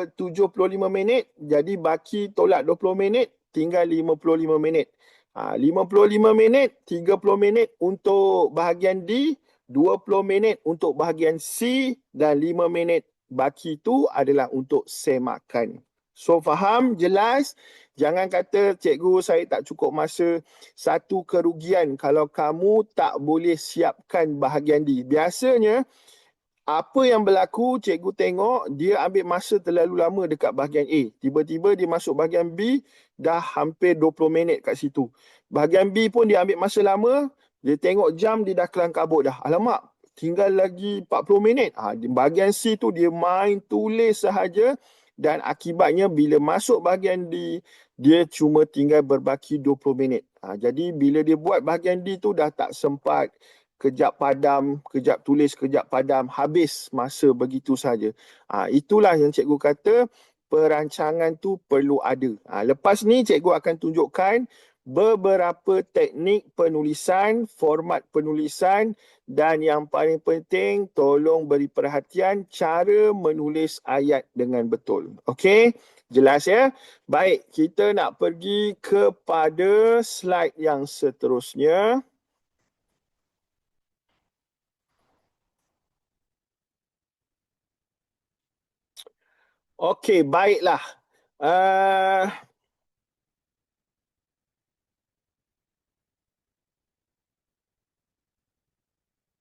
75 minit. Jadi, baki tolak 20 minit, tinggal 55 minit. 55 minit, 30 minit untuk bahagian D, 20 minit untuk bahagian C dan 5 minit baki tu adalah untuk semakan. So, faham? Jelas? Jangan kata cikgu saya tak cukup masa, satu kerugian kalau kamu tak boleh siapkan bahagian D. Biasanya apa yang berlaku, cikgu tengok dia ambil masa terlalu lama dekat bahagian A. Tiba-tiba dia masuk bahagian B, dah hampir 20 minit kat situ. Bahagian B pun dia ambil masa lama, dia tengok jam, dia dah kelang kabut dah. Alamak, tinggal lagi 40 minit. Di bahagian C tu dia main tulis sahaja dan akibatnya bila masuk bahagian D, dia cuma tinggal berbaki 20 minit. Jadi bila dia buat bahagian D tu dah tak sempat, kejap padam, kejap tulis, kejap padam, habis masa begitu saja. Itulah yang cikgu kata perancangan tu perlu ada. Lepas ni cikgu akan tunjukkan beberapa teknik penulisan, format penulisan dan yang paling penting tolong beri perhatian cara menulis ayat dengan betul. Okey? Jelas ya? Baik, kita nak pergi kepada slide yang seterusnya. Okey, baiklah.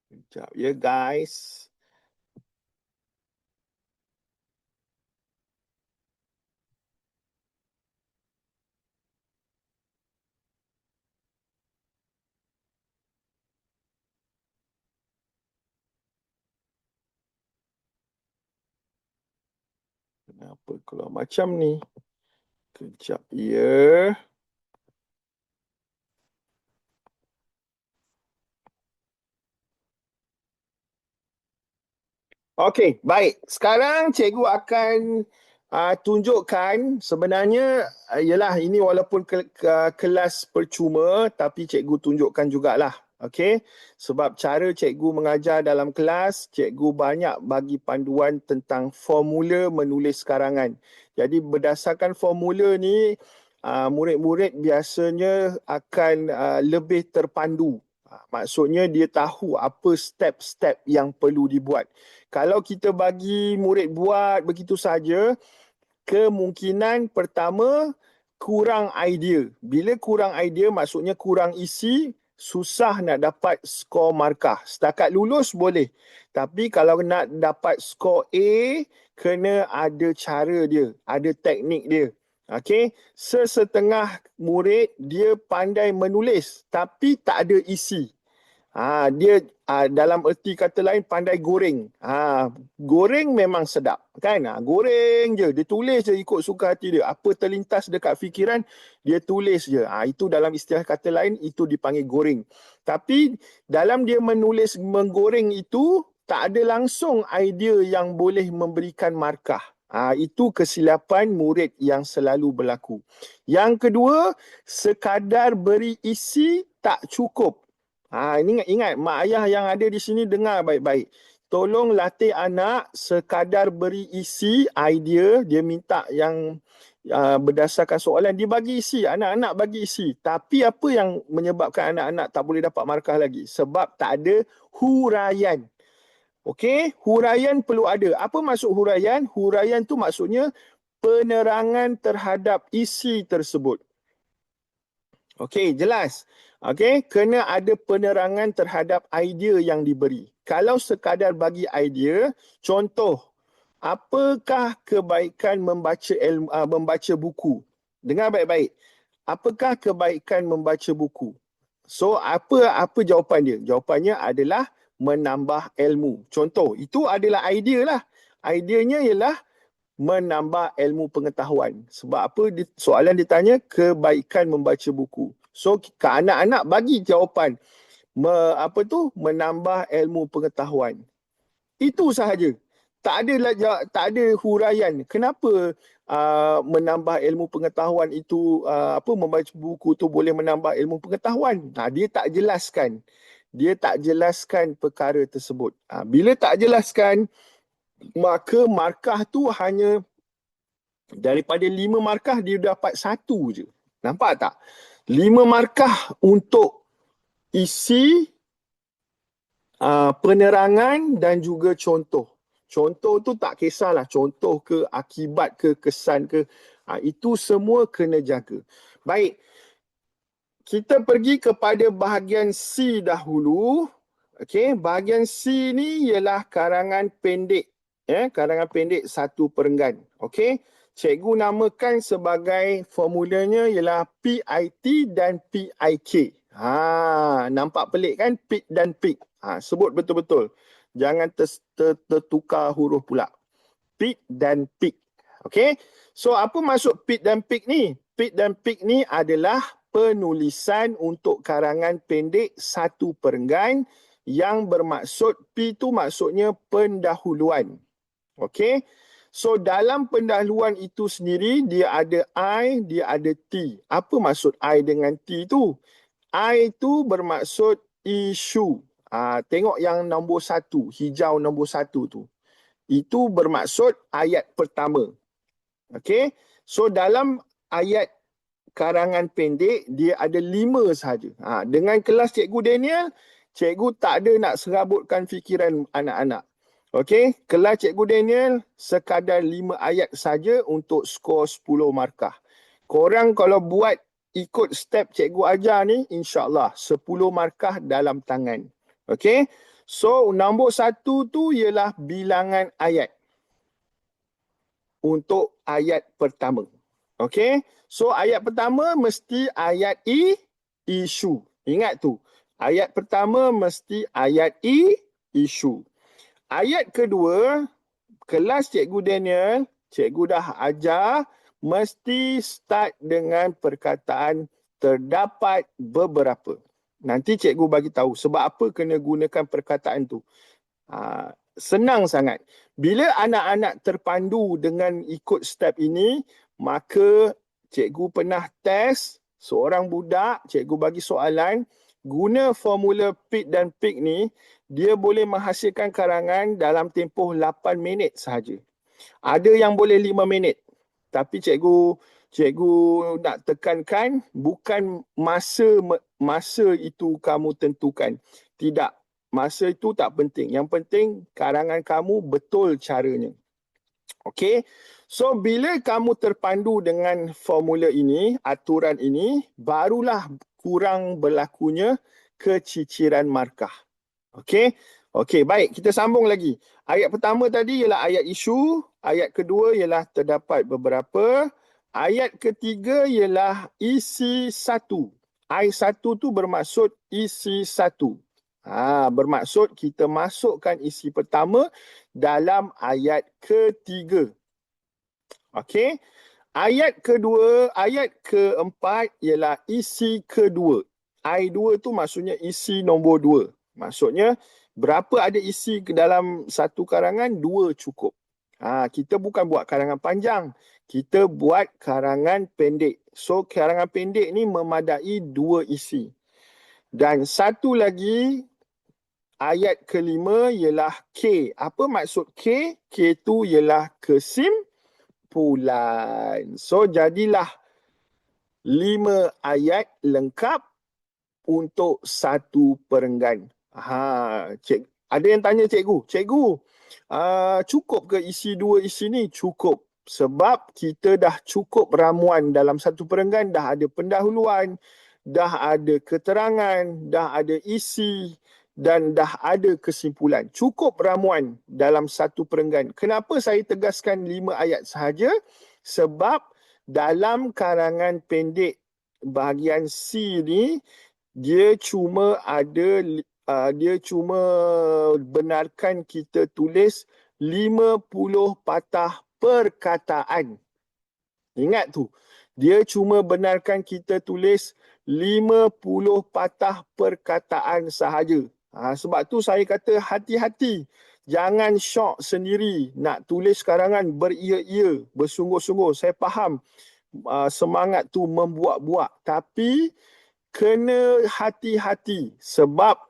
Sekejap ya guys. Kenapa keluar macam ni? Kejap ya. Okey, baik. Sekarang cikgu akan tunjukkan sebenarnya ialah ini walaupun kelas percuma tapi cikgu tunjukkan jugalah. Okey, sebab cara cikgu mengajar dalam kelas, cikgu banyak bagi panduan tentang formula menulis karangan. Jadi berdasarkan formula ni, murid-murid biasanya akan lebih terpandu. Maksudnya dia tahu apa step-step yang perlu dibuat. Kalau kita bagi murid buat begitu saja, kemungkinan pertama kurang idea. Bila kurang idea maksudnya kurang isi, susah nak dapat skor markah. Setakat lulus boleh. Tapi kalau nak dapat skor A, kena ada cara dia, ada teknik dia. Okey, sesetengah murid dia pandai menulis tapi tak ada isi. Dia dalam erti kata lain pandai goreng. Goreng memang sedap kan? Goreng je, dia tulis je ikut suka hati dia. Apa terlintas dekat fikiran, dia tulis je. Itu dalam istilah kata lain, itu dipanggil goreng. Tapi dalam dia menulis menggoreng itu, tak ada langsung idea yang boleh memberikan markah. Itu kesilapan murid yang selalu berlaku. Yang kedua, sekadar beri isi tak cukup. Ini ingat, mak ayah yang ada di sini dengar baik-baik. Tolong latih anak sekadar beri isi, idea, dia minta yang berdasarkan soalan, dia bagi isi, anak-anak bagi isi. Tapi apa yang menyebabkan anak-anak tak boleh dapat markah lagi? Sebab tak ada huraian. Okey, huraian perlu ada. Apa maksud huraian? Huraian tu maksudnya penerangan terhadap isi tersebut. Okey, jelas. Okey, kena ada penerangan terhadap idea yang diberi. Kalau sekadar bagi idea, contoh, apakah kebaikan membaca buku? Dengar baik-baik. Apakah kebaikan membaca buku? So, apa jawapan dia? Jawapannya adalah menambah ilmu. Contoh, itu adalah idea lah. Ideanya ialah menambah ilmu pengetahuan. Sebab apa? Soalan ditanya kebaikan membaca buku. So, ke anak-anak bagi jawapan. Menambah ilmu pengetahuan. Itu sahaja. Tak ada huraian. Kenapa menambah ilmu pengetahuan itu, membaca buku tu boleh menambah ilmu pengetahuan? Dia tak jelaskan. Dia tak jelaskan perkara tersebut. Bila tak jelaskan, maka markah tu hanya daripada 5 markah dia dapat 1 je. Nampak tak? 5 markah untuk isi, penerangan dan juga contoh. Contoh tu tak kisahlah contoh ke, akibat ke, kesan ke. Itu semua kena jaga. Baik. Kita pergi kepada bahagian C dahulu. Okey, bahagian C ni ialah karangan pendek. Karangan pendek satu perenggan. Okey. Cikgu namakan sebagai formulanya ialah PIT dan PIK. Nampak pelik kan? PIT dan PIK. Sebut betul-betul. Jangan tertukar huruf pula. PIT dan PIK. Okey. So apa maksud PIT dan PIK ni? PIT dan PIK ni adalah penulisan untuk karangan pendek satu perenggan yang bermaksud P tu maksudnya pendahuluan. Okey. So dalam pendahuluan itu sendiri dia ada I, dia ada T. Apa maksud I dengan T tu? I tu bermaksud isu. Tengok yang nombor 1, hijau nombor 1 tu. Itu bermaksud ayat pertama. Okey. So dalam ayat karangan pendek dia ada 5 sahaja. Dengan kelas Cikgu Daniel, cikgu tak ada nak serabutkan fikiran anak-anak. Okey, kelas Cikgu Daniel sekadar 5 ayat saja untuk skor 10 markah. Korang kalau buat ikut step cikgu ajar ni, insya-Allah 10 markah dalam tangan. Okey. So nombor 1 tu ialah bilangan ayat. Untuk ayat pertama. Okey. So ayat pertama mesti ayat isu. Ingat tu. Ayat pertama mesti ayat isu. Ayat kedua, kelas Cikgu Daniel, cikgu dah ajar, mesti start dengan perkataan terdapat beberapa. Nanti cikgu bagi tahu sebab apa kena gunakan perkataan tu. Senang sangat. Bila anak-anak terpandu dengan ikut step ini, maka cikgu pernah test seorang budak, cikgu bagi soalan, guna formula PIT dan PIK ni, dia boleh menghasilkan karangan dalam tempoh 8 minit sahaja. Ada yang boleh 5 minit. Tapi cikgu nak tekankan bukan masa itu kamu tentukan. Tidak. Masa itu tak penting. Yang penting karangan kamu betul caranya. Okey. So bila kamu terpandu dengan formula ini, aturan ini, barulah kurang berlakunya keciciran markah. Okey. Okey, baik, kita sambung lagi. Ayat pertama tadi ialah ayat isu, ayat kedua ialah terdapat beberapa, ayat ketiga ialah isi satu. I1 tu bermaksud isi satu. Bermaksud kita masukkan isi pertama dalam ayat ketiga. Okey. Ayat kedua, ayat keempat ialah isi kedua. I2 tu maksudnya isi nombor 2. Maksudnya berapa ada isi ke dalam satu karangan? 2 cukup. Kita bukan buat karangan panjang. Kita buat karangan pendek. So karangan pendek ni memadai 2 isi. Dan satu lagi, ayat kelima ialah K. Apa maksud K? K tu ialah kesimpulan. So jadilah 5 ayat lengkap untuk satu perenggan. Ada yang tanya cikgu, cukup ke isi 2 isi ni? Cukup. Sebab kita dah cukup ramuan dalam satu perenggan, dah ada pendahuluan, dah ada keterangan, dah ada isi dan dah ada kesimpulan. Cukup ramuan dalam satu perenggan. Kenapa saya tegaskan 5 ayat sahaja? Sebab dalam karangan pendek bahagian C ni, dia cuma benarkan kita tulis 50 patah perkataan. Ingat tu. Dia cuma benarkan kita tulis 50 patah perkataan sahaja. Sebab tu saya kata hati-hati. Jangan syok sendiri nak tulis karangan beria-ia, bersungguh-sungguh. Saya faham semangat tu membuak-buak. Tapi kena hati-hati sebab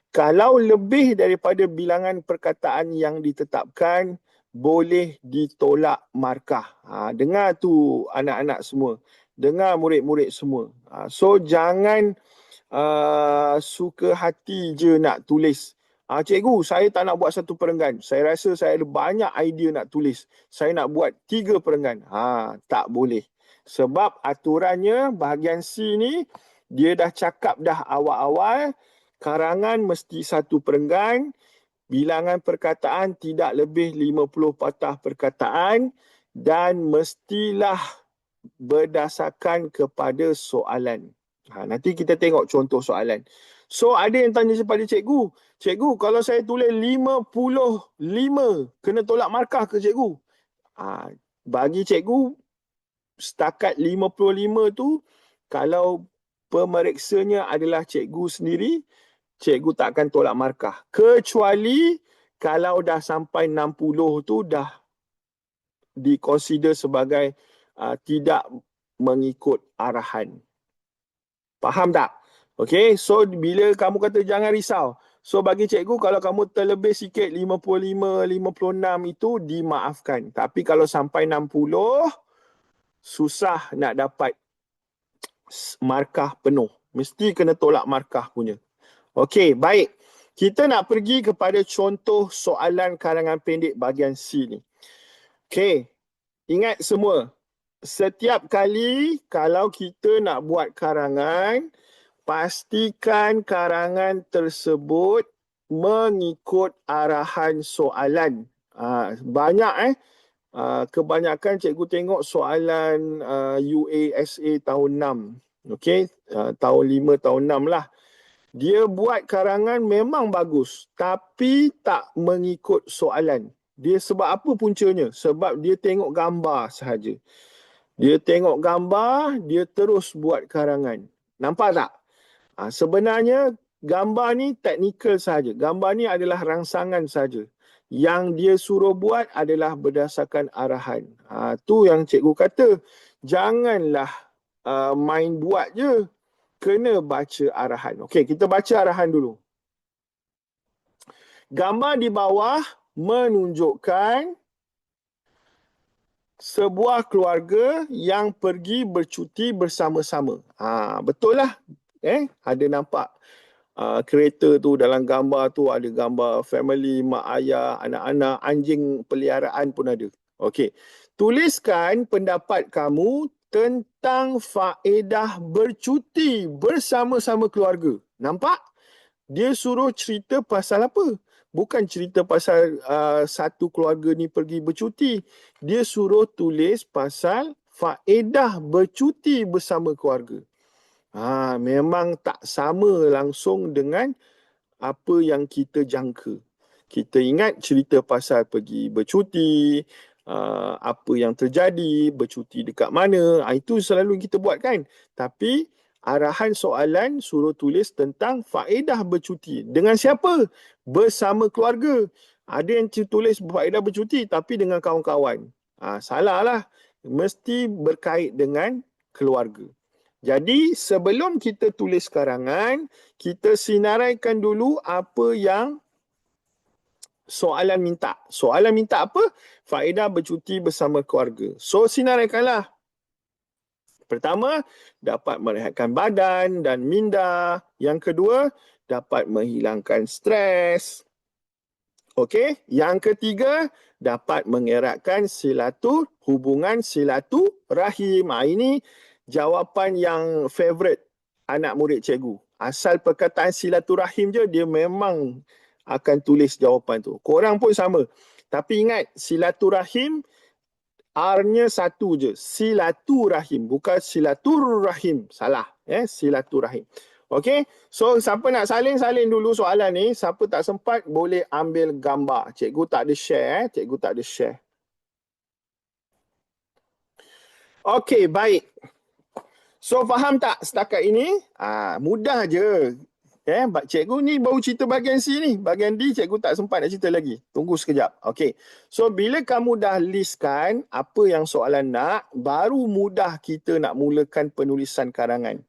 kalau lebih daripada bilangan perkataan yang ditetapkan, boleh ditolak markah. Dengar tu anak-anak semua. Dengar murid-murid semua. So jangan suka hati je nak tulis. Cikgu, saya tak nak buat satu perenggan. Saya rasa saya ada banyak idea nak tulis. Saya nak buat 3 perenggan. Tak boleh. Sebab aturannya bahagian C ni, dia dah cakap dah awal-awal, karangan mesti 1 perenggan, bilangan perkataan tidak lebih 50 patah perkataan, dan mestilah berdasarkan kepada soalan. Nanti kita tengok contoh soalan. So ada yang tanya kepada cikgu, cikgu kalau saya tulis 55, kena tolak markah ke cikgu? Bagi cikgu, setakat 55 tu, kalau pemeriksanya adalah cikgu sendiri, cikgu tak akan tolak markah. Kecuali kalau dah sampai 60 tu dah dikonsider sebagai tidak mengikut arahan. Faham tak? Okay, so bila kamu kata jangan risau. So bagi cikgu, kalau kamu terlebih sikit 55, 56 itu dimaafkan. Tapi kalau sampai 60, susah nak dapat markah penuh. Mesti kena tolak markah punya. Okay, baik. Kita nak pergi kepada contoh soalan karangan pendek bahagian C ni. Okay, ingat semua. Setiap kali kalau kita nak buat karangan, pastikan karangan tersebut mengikut arahan soalan. Banyak kebanyakan cikgu tengok soalan UASA tahun 6. Okey, tahun 5, tahun 6 lah. Dia buat karangan memang bagus, tapi tak mengikut soalan. Dia sebab apa puncanya? Sebab dia tengok gambar sahaja. Dia tengok gambar, dia terus buat karangan. Nampak tak? Sebenarnya gambar ni teknikal saja. Gambar ni adalah rangsangan saja. Yang dia suruh buat adalah berdasarkan arahan. Tu yang cikgu kata. Janganlah main buat je. Kena baca arahan. Okey, kita baca arahan dulu. Gambar di bawah menunjukkan sebuah keluarga yang pergi bercuti bersama-sama. Betul lah. Ada nampak kereta tu, dalam gambar tu ada gambar family, mak ayah, anak-anak, anjing peliharaan pun ada. Okey. Tuliskan pendapat kamu tentang faedah bercuti bersama-sama keluarga. Nampak? Dia suruh cerita pasal apa? Bukan cerita pasal satu keluarga ni pergi bercuti. Dia suruh tulis pasal faedah bercuti bersama keluarga. Memang tak sama langsung dengan apa yang kita jangka. Kita ingat cerita pasal pergi bercuti, apa yang terjadi, bercuti dekat mana, itu selalu kita buat kan. Tapi arahan soalan suruh tulis tentang faedah bercuti. Dengan siapa? Bersama keluarga. Ada yang tulis faedah bercuti tapi dengan kawan-kawan. Salah lah. Mesti berkait dengan keluarga. Jadi sebelum kita tulis karangan, kita sinaraikan dulu apa yang soalan minta. Soalan minta apa? Faedah bercuti bersama keluarga. So sinaraikanlah. Pertama, dapat merehatkan badan dan minda. Yang kedua, dapat menghilangkan stres. Okey. Yang ketiga, dapat mengeratkan hubungan silaturahim. Ini jawapan yang favourite anak murid cikgu. Asal perkataan silaturahim je, dia memang akan tulis jawapan tu. Korang pun sama. Tapi ingat, silaturahim R-nya satu je. Silaturahim. Bukan silaturrahim. Salah. Silaturahim. Okey. So, siapa nak salin dulu soalan ni. Siapa tak sempat, boleh ambil gambar. Cikgu tak ada share. Cikgu tak ada share. Okey, baik. So, faham tak setakat ini? Mudah je. Cikgu ni baru cerita bahagian C ni. Bahagian D, cikgu tak sempat nak cerita lagi. Tunggu sekejap. Okey. So, bila kamu dah listkan apa yang soalan nak, baru mudah kita nak mulakan penulisan karangan.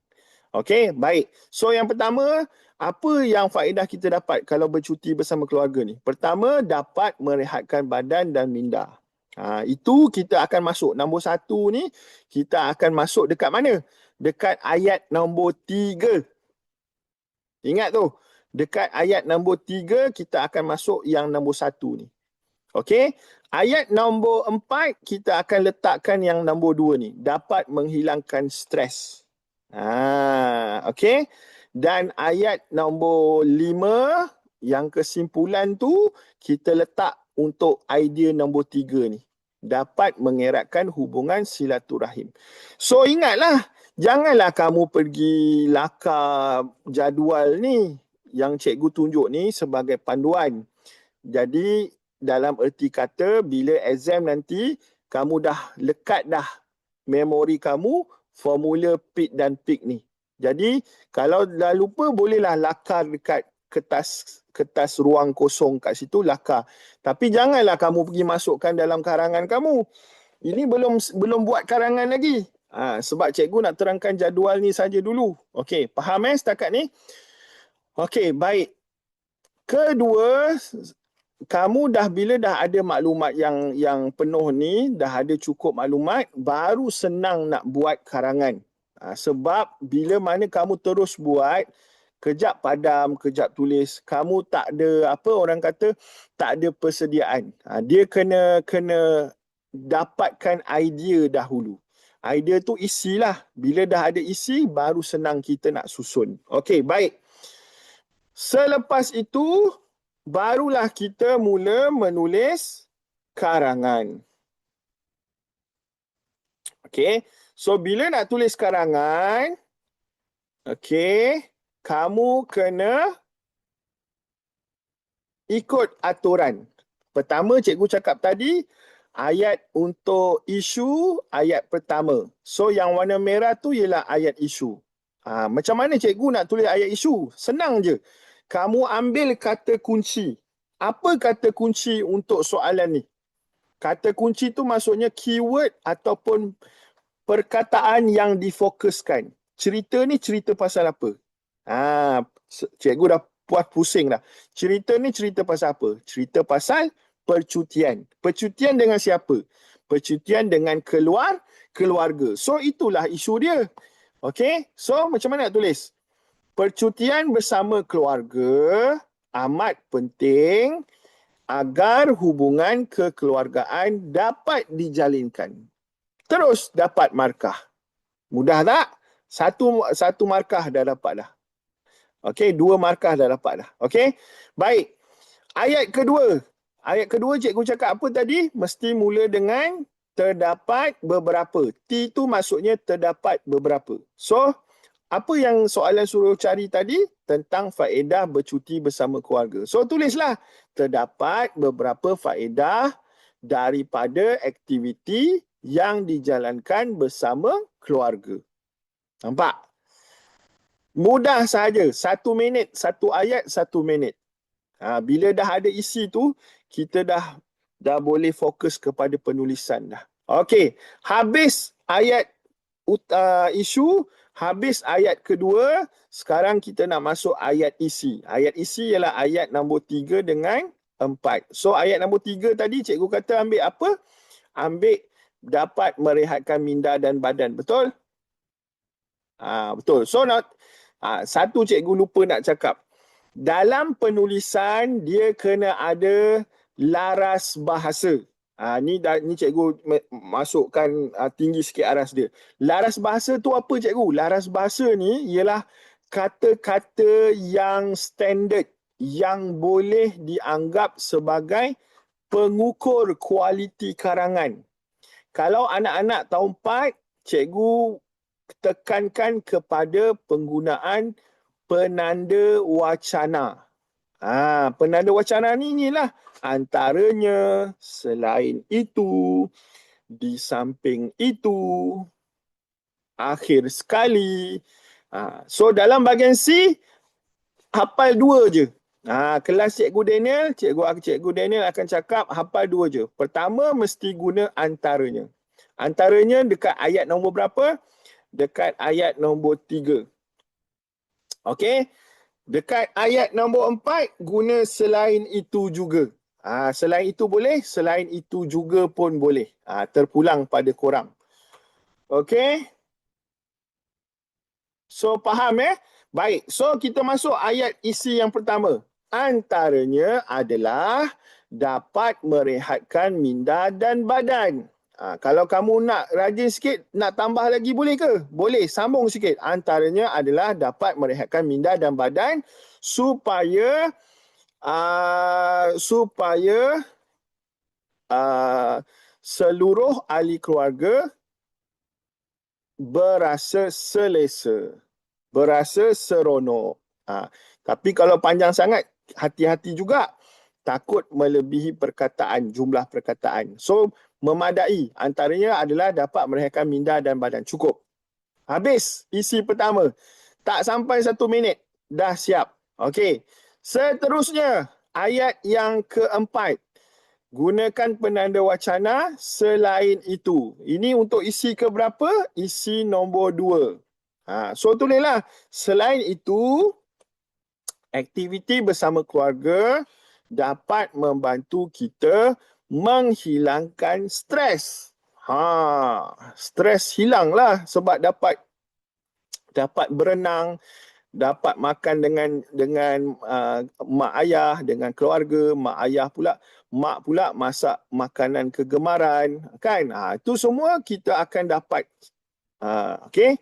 Okey, baik. So, yang pertama, apa yang faedah kita dapat kalau bercuti bersama keluarga ni? Pertama, dapat merehatkan badan dan minda. Itu kita akan masuk. Nombor 1 ni, kita akan masuk dekat mana? Dekat ayat nombor 3. Ingat tu. Dekat ayat nombor 3 kita akan masuk yang nombor 1 ni. Okey. Ayat nombor 4 kita akan letakkan yang nombor 2 ni. Dapat menghilangkan stres. Okey. Dan ayat nombor 5 yang kesimpulan tu kita letak untuk idea nombor 3 ni. Dapat mengeratkan hubungan silaturahim. So ingatlah, janganlah kamu pergi lakar jadual ni yang cikgu tunjuk ni sebagai panduan. Jadi dalam erti kata bila exam nanti kamu dah lekat dah memori kamu formula PIK dan PIK ni. Jadi kalau dah lupa bolehlah lakar dekat kertas ruang kosong kat situ lakar. Tapi janganlah kamu pergi masukkan dalam karangan kamu. Ini belum buat karangan lagi. Sebab cikgu nak terangkan jadual ni saja dulu. Okey, faham setakat ni? Okey, baik. Kedua, kamu bila dah ada maklumat yang penuh ni, dah ada cukup maklumat, baru senang nak buat karangan. Sebab bila mana kamu terus buat, kejap padam, kejap tulis, kamu tak ada, apa orang kata, tak ada persediaan. Dia kena dapatkan idea dahulu. Idea tu isilah. Bila dah ada isi, baru senang kita nak susun. Okey, baik. Selepas itu, barulah kita mula menulis karangan. Okey. So, bila nak tulis karangan, okey, kamu kena ikut aturan. Pertama, cikgu cakap tadi, ayat untuk isu, ayat pertama. So, yang warna merah tu ialah ayat isu. Macam mana cikgu nak tulis ayat isu? Senang je. Kamu ambil kata kunci. Apa kata kunci untuk soalan ni? Kata kunci tu maksudnya keyword ataupun perkataan yang difokuskan. Cerita ni cerita pasal apa? Cikgu dah puas pusing dah. Cerita ni cerita pasal apa? Cerita pasal percutian. Percutian dengan siapa? Percutian dengan keluarga. So itulah isu dia. Okey? So macam mana nak tulis? Percutian bersama keluarga amat penting agar hubungan kekeluargaan dapat dijalinkan. Terus dapat markah. Mudah tak? Satu markah dah dapat dah. Okey, 2 markah dah dapat dah. Okey? Baik. Ayat kedua. Ayat kedua cikgu cakap apa tadi? Mesti mula dengan terdapat beberapa. T tu maksudnya terdapat beberapa. So, apa yang soalan suruh cari tadi? Tentang faedah bercuti bersama keluarga. So, tulislah. Terdapat beberapa faedah daripada aktiviti yang dijalankan bersama keluarga. Nampak? Mudah sahaja. 1 minit, 1 ayat, 1 minit. Bila dah ada isi tu, kita dah boleh fokus kepada penulisan dah. Okey, habis ayat isu, habis ayat kedua, sekarang kita nak masuk ayat isi. Ayat isi ialah ayat nombor 3 dengan 4. So ayat nombor 3 tadi cikgu kata ambil apa? Ambil dapat merehatkan minda dan badan. Betul? Betul. So satu cikgu lupa nak cakap. Dalam penulisan dia kena ada laras bahasa. Ni cikgu masukkan tinggi sikit aras dia. Laras bahasa tu apa cikgu? Laras bahasa ni ialah kata-kata yang standard yang boleh dianggap sebagai pengukur kualiti karangan. Kalau anak-anak tahun 4, cikgu tekankan kepada penggunaan penanda wacana. Penanda wacana ni inilah antaranya, selain itu, di samping itu, akhir sekali. So dalam bahagian C, hafal 2 je. Kelas cikgu Daniel akan cakap hafal 2 je. Pertama mesti guna antaranya. Antaranya dekat ayat nombor berapa? Dekat ayat nombor 3. Okey. Dekat ayat nombor 4 guna selain itu juga. Selain itu boleh, selain itu juga pun boleh. Terpulang pada korang. Okey. So faham Baik, so kita masuk ayat isi yang pertama. Antaranya adalah dapat merehatkan minda dan badan. Kalau kamu nak rajin sikit, nak tambah lagi boleh ke? Boleh, sambung sikit. Antaranya adalah dapat merehatkan minda dan badan supaya seluruh ahli keluarga berasa selesa, berasa seronok. Tapi kalau panjang sangat, hati-hati juga. Takut melebihi perkataan, jumlah perkataan. So, memadai. Antaranya adalah dapat merehatkan minda dan badan. Cukup. Habis isi pertama. Tak sampai 1 minit. Dah siap. Okey. Seterusnya, ayat yang keempat. Gunakan penanda wacana selain itu. Ini untuk isi ke berapa? Isi nombor 2. So tulislah. Selain itu, aktiviti bersama keluarga dapat membantu kita menghilangkan stres. Stres hilanglah sebab dapat berenang, dapat makan dengan mak ayah, dengan keluarga, mak pula masak makanan kegemaran, kan? Itu semua kita akan dapat. Okey.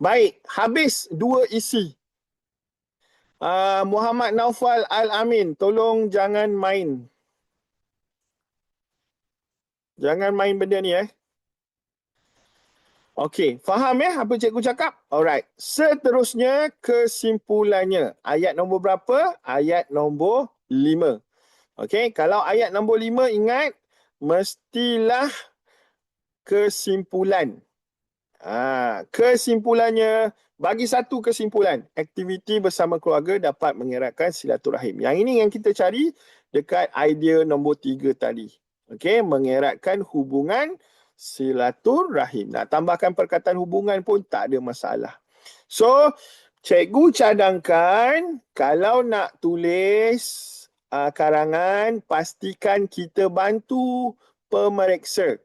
Baik, habis 2 isi. Muhammad Naufal Al-Amin, tolong jangan main. Jangan main benda ni Okey, faham apa cikgu cakap? Alright. Seterusnya kesimpulannya. Ayat nombor berapa? Ayat nombor 5. Okey, kalau ayat nombor 5 ingat mestilah kesimpulan. Kesimpulannya, bagi satu kesimpulan, aktiviti bersama keluarga dapat mengeratkan silaturahim. Yang ini yang kita cari dekat idea nombor 3 tadi. Okey, mengeratkan hubungan silaturahim. Nak tambahkan perkataan hubungan pun tak ada masalah. So, cikgu cadangkan kalau nak tulis karangan, pastikan kita bantu pemeriksa.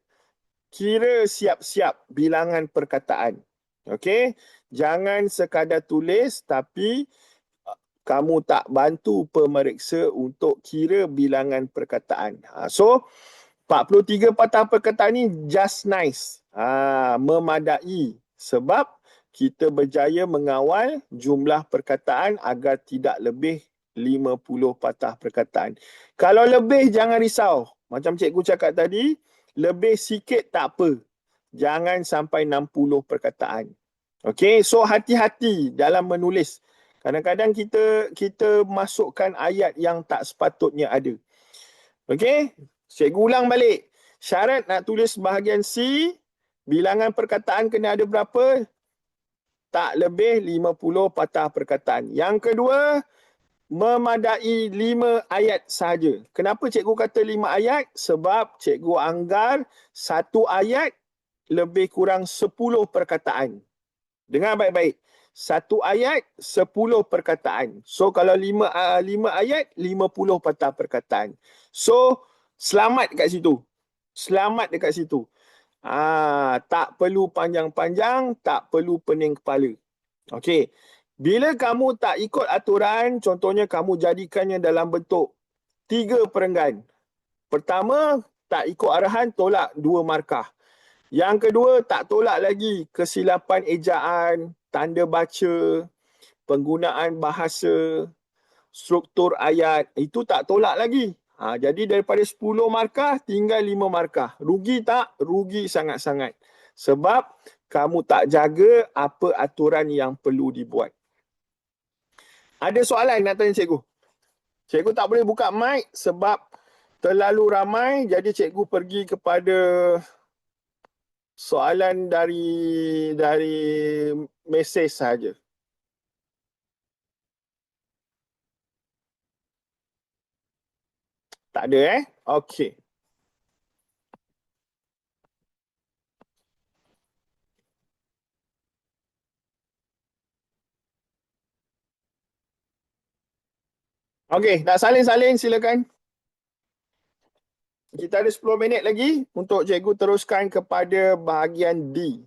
Kira siap-siap bilangan perkataan. Okey? Jangan sekadar tulis tapi kamu tak bantu pemeriksa untuk kira bilangan perkataan. So, 43 patah perkataan ni just nice. Memadai. Sebab kita berjaya mengawal jumlah perkataan agar tidak lebih 50 patah perkataan. Kalau lebih, jangan risau. Macam cikgu cakap tadi, lebih sikit tak apa. Jangan sampai 60 perkataan. Okey, so hati-hati dalam menulis. Kadang-kadang kita masukkan ayat yang tak sepatutnya ada. Okey, cikgu ulang balik. Syarat nak tulis bahagian C, bilangan perkataan kena ada berapa? Tak lebih 50 patah perkataan. Yang kedua, memadai 5 ayat sahaja. Kenapa cikgu kata 5 ayat? Sebab cikgu anggar satu ayat lebih kurang 10 perkataan. Dengar baik-baik. Satu ayat 10 perkataan. So kalau 5 ayat 50 patah perkataan. So selamat dekat situ. Selamat dekat situ. Tak perlu panjang-panjang, tak perlu pening kepala. Okey. Bila kamu tak ikut aturan, contohnya kamu jadikannya dalam bentuk 3 perenggan. Pertama, tak ikut arahan, tolak 2 markah. Yang kedua, tak tolak lagi kesilapan ejaan, tanda baca, penggunaan bahasa, struktur ayat. Itu tak tolak lagi. Jadi daripada 10 markah, tinggal 5 markah. Rugi tak? Rugi sangat-sangat. Sebab kamu tak jaga apa aturan yang perlu dibuat. Ada soalan nak tanya cikgu? Cikgu tak boleh buka mic sebab terlalu ramai, jadi cikgu pergi kepada soalan dari mesej saja. Tak ada Okey. Okey, nak salin-salin silakan. Kita ada 10 minit lagi untuk cikgu teruskan kepada bahagian D.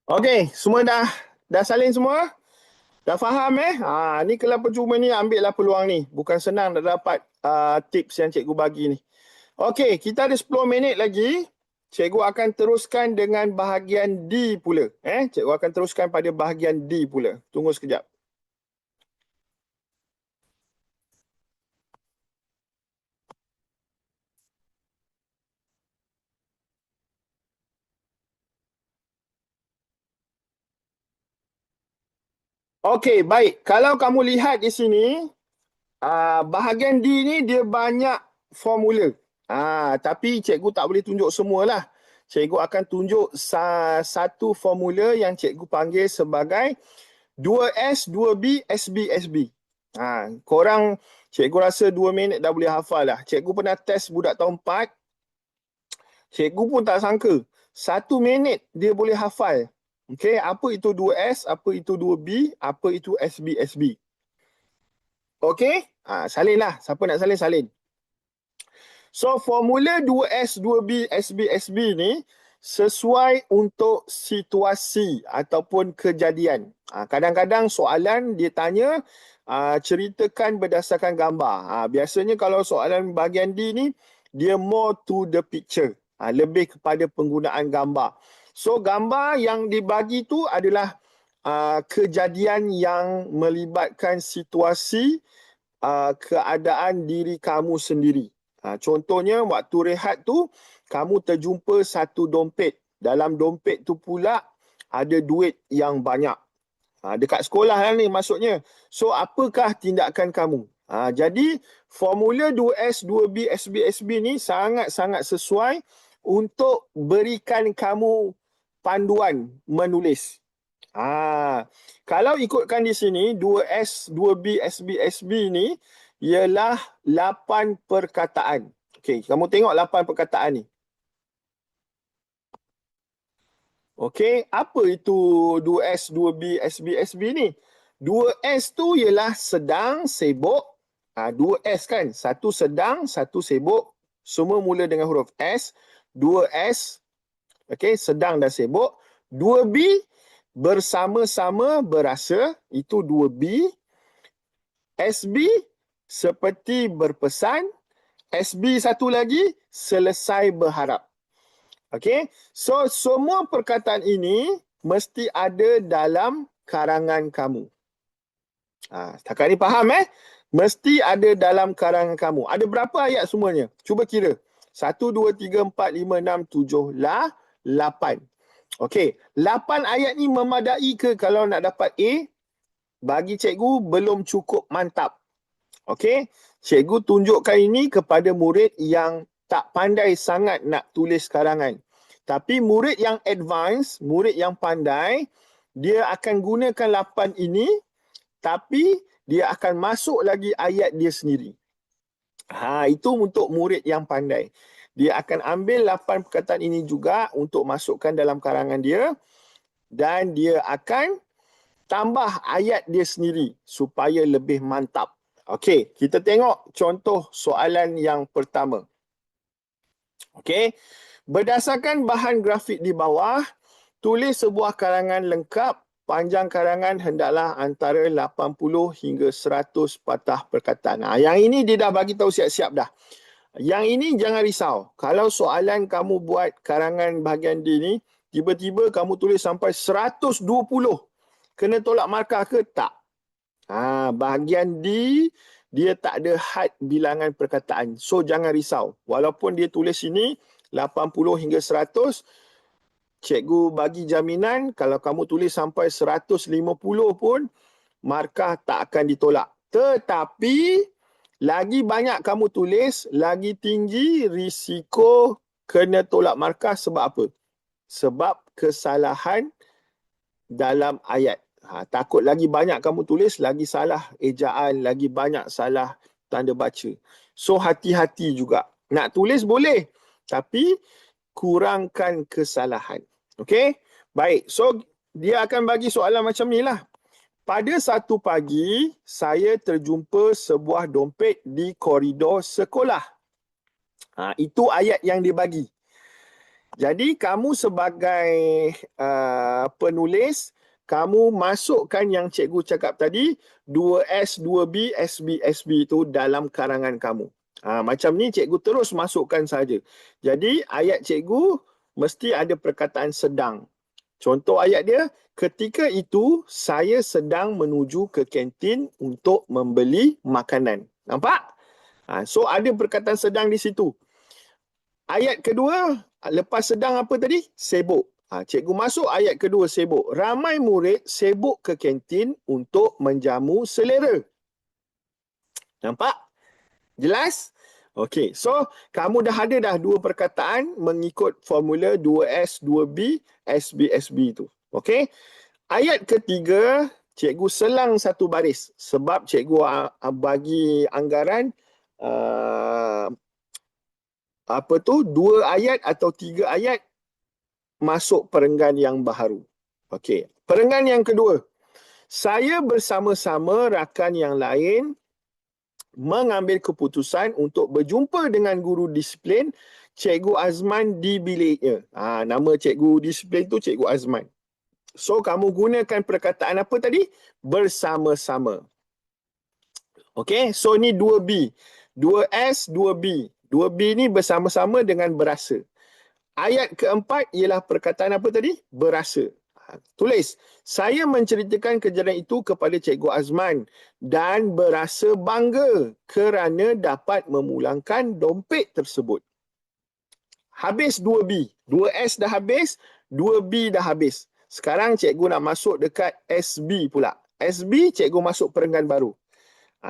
Okey, semua dah salin semua? Dah faham ni kalau percuma ni ambillah peluang ni. Bukan senang nak dapat tips yang cikgu bagi ni. Okey, kita ada 10 minit lagi. Cikgu akan teruskan dengan bahagian D pula. Cikgu akan teruskan pada bahagian D pula. Tunggu sekejap. Okey, baik. Kalau kamu lihat di sini, bahagian D ni dia banyak formula. Tapi cikgu tak boleh tunjuk semualah. Cikgu akan tunjuk satu formula yang cikgu panggil sebagai 2S, 2B, SB, SB. Korang, cikgu rasa 2 minit dah boleh hafal dah. Cikgu pernah test budak tahun 4. Cikgu pun tak sangka. 1 minit dia boleh hafal. Okey, apa itu 2S, apa itu 2B, apa itu SB, SB. Okey, salinlah. Siapa nak salin, salin. So, formula 2S, 2B, SB, SB ni sesuai untuk situasi ataupun kejadian. Kadang-kadang soalan dia tanya, ceritakan berdasarkan gambar. Biasanya kalau soalan bahagian D ni, dia more to the picture. Lebih kepada penggunaan gambar. So, gambar yang dibagi tu adalah kejadian yang melibatkan situasi keadaan diri kamu sendiri. Contohnya, waktu rehat tu, kamu terjumpa satu dompet. Dalam dompet tu pula ada duit yang banyak. Dekat sekolah lah ni maksudnya. So, apakah tindakan kamu? Jadi, formula 2S, 2B, SB, SB ni sangat-sangat sesuai untuk berikan kamu panduan menulis. Kalau ikutkan di sini, 2S, 2B, SB, SB ni ialah 8 perkataan. Okey, kamu tengok 8 perkataan ni. Okey, apa itu 2S, 2B, SB, SB ni? 2S tu ialah sedang, sibuk. 2S kan, satu sedang, satu sibuk. Semua mula dengan huruf S. 2S, okey, sedang dan sibuk. 2B, bersama-sama berasa, itu 2B. SB, seperti berpesan. SB satu lagi, selesai berharap. Okey, so semua perkataan ini mesti ada dalam karangan kamu. Setakat ni faham Mesti ada dalam karangan kamu. Ada berapa ayat semuanya? Cuba kira. 1, 2, 3, 4, 5, 6, 7, 8. Okey, 8 ayat ni memadai ke kalau nak dapat A? Bagi cikgu belum cukup mantap. Okey, cikgu tunjukkan ini kepada murid yang tak pandai sangat nak tulis karangan. Tapi murid yang advance, murid yang pandai, dia akan gunakan 8 ini, tapi dia akan masuk lagi ayat dia sendiri. Itu untuk murid yang pandai. Dia akan ambil 8 perkataan ini juga untuk masukkan dalam karangan dia, dan dia akan tambah ayat dia sendiri supaya lebih mantap. Okey, kita tengok contoh soalan yang pertama. Okey, berdasarkan bahan grafik di bawah, tulis sebuah karangan lengkap. Panjang karangan hendaklah antara 80 hingga 100 patah perkataan. Yang ini dia dah bagi tahu siap-siap dah. Yang ini jangan risau. Kalau soalan kamu buat karangan bahagian D ni, tiba-tiba kamu tulis sampai 120. Kena tolak markah ke? Tak. Bahagian D, dia tak ada had bilangan perkataan. So, jangan risau. Walaupun dia tulis sini 80 hingga 100, cikgu bagi jaminan kalau kamu tulis sampai 150 pun, markah tak akan ditolak. Tetapi, lagi banyak kamu tulis, lagi tinggi risiko kena tolak markah. Sebab apa? Sebab kesalahan dalam ayat. Takut lagi banyak kamu tulis, lagi salah ejaan, lagi banyak salah tanda baca. So, hati-hati juga. Nak tulis boleh, tapi kurangkan kesalahan. Okey? Baik, so dia akan bagi soalan macam ni lah. Pada satu pagi, saya terjumpa sebuah dompet di koridor sekolah. Itu ayat yang dia bagi. Jadi kamu sebagai penulis, kamu masukkan yang cikgu cakap tadi, 2S, 2B, SB, SB itu dalam karangan kamu. Macam ni cikgu terus masukkan saja. Jadi ayat cikgu mesti ada perkataan sedang. Contoh ayat dia, ketika itu saya sedang menuju ke kantin untuk membeli makanan. Nampak? So ada perkataan sedang di situ. Ayat kedua, lepas sedang apa tadi? Sibuk. Cikgu masuk ayat kedua, sibuk. Ramai murid sibuk ke kantin untuk menjamu selera. Nampak? Jelas? Okey, so kamu dah ada dah dua perkataan mengikut formula 2S, 2B, SB, SB itu. Okey? Ayat ketiga, cikgu selang satu baris sebab cikgu bagi anggaran dua ayat atau tiga ayat masuk perenggan yang baharu. Okey. Perenggan yang kedua. Saya bersama-sama rakan yang lain mengambil keputusan untuk berjumpa dengan guru disiplin Cikgu Azman di biliknya. Nama cikgu disiplin tu Cikgu Azman. So kamu gunakan perkataan apa tadi? Bersama-sama. Okey, so ni 2B. 2S, 2B. 2B ni bersama-sama dengan berasa. Ayat keempat ialah perkataan apa tadi? Berasa. Tulis, saya menceritakan kejadian itu kepada Cikgu Azman dan berasa bangga kerana dapat memulangkan dompet tersebut. Habis 2B. 2S dah habis, 2B dah habis. Sekarang cikgu nak masuk dekat SB pula. SB, cikgu masuk perenggan baru.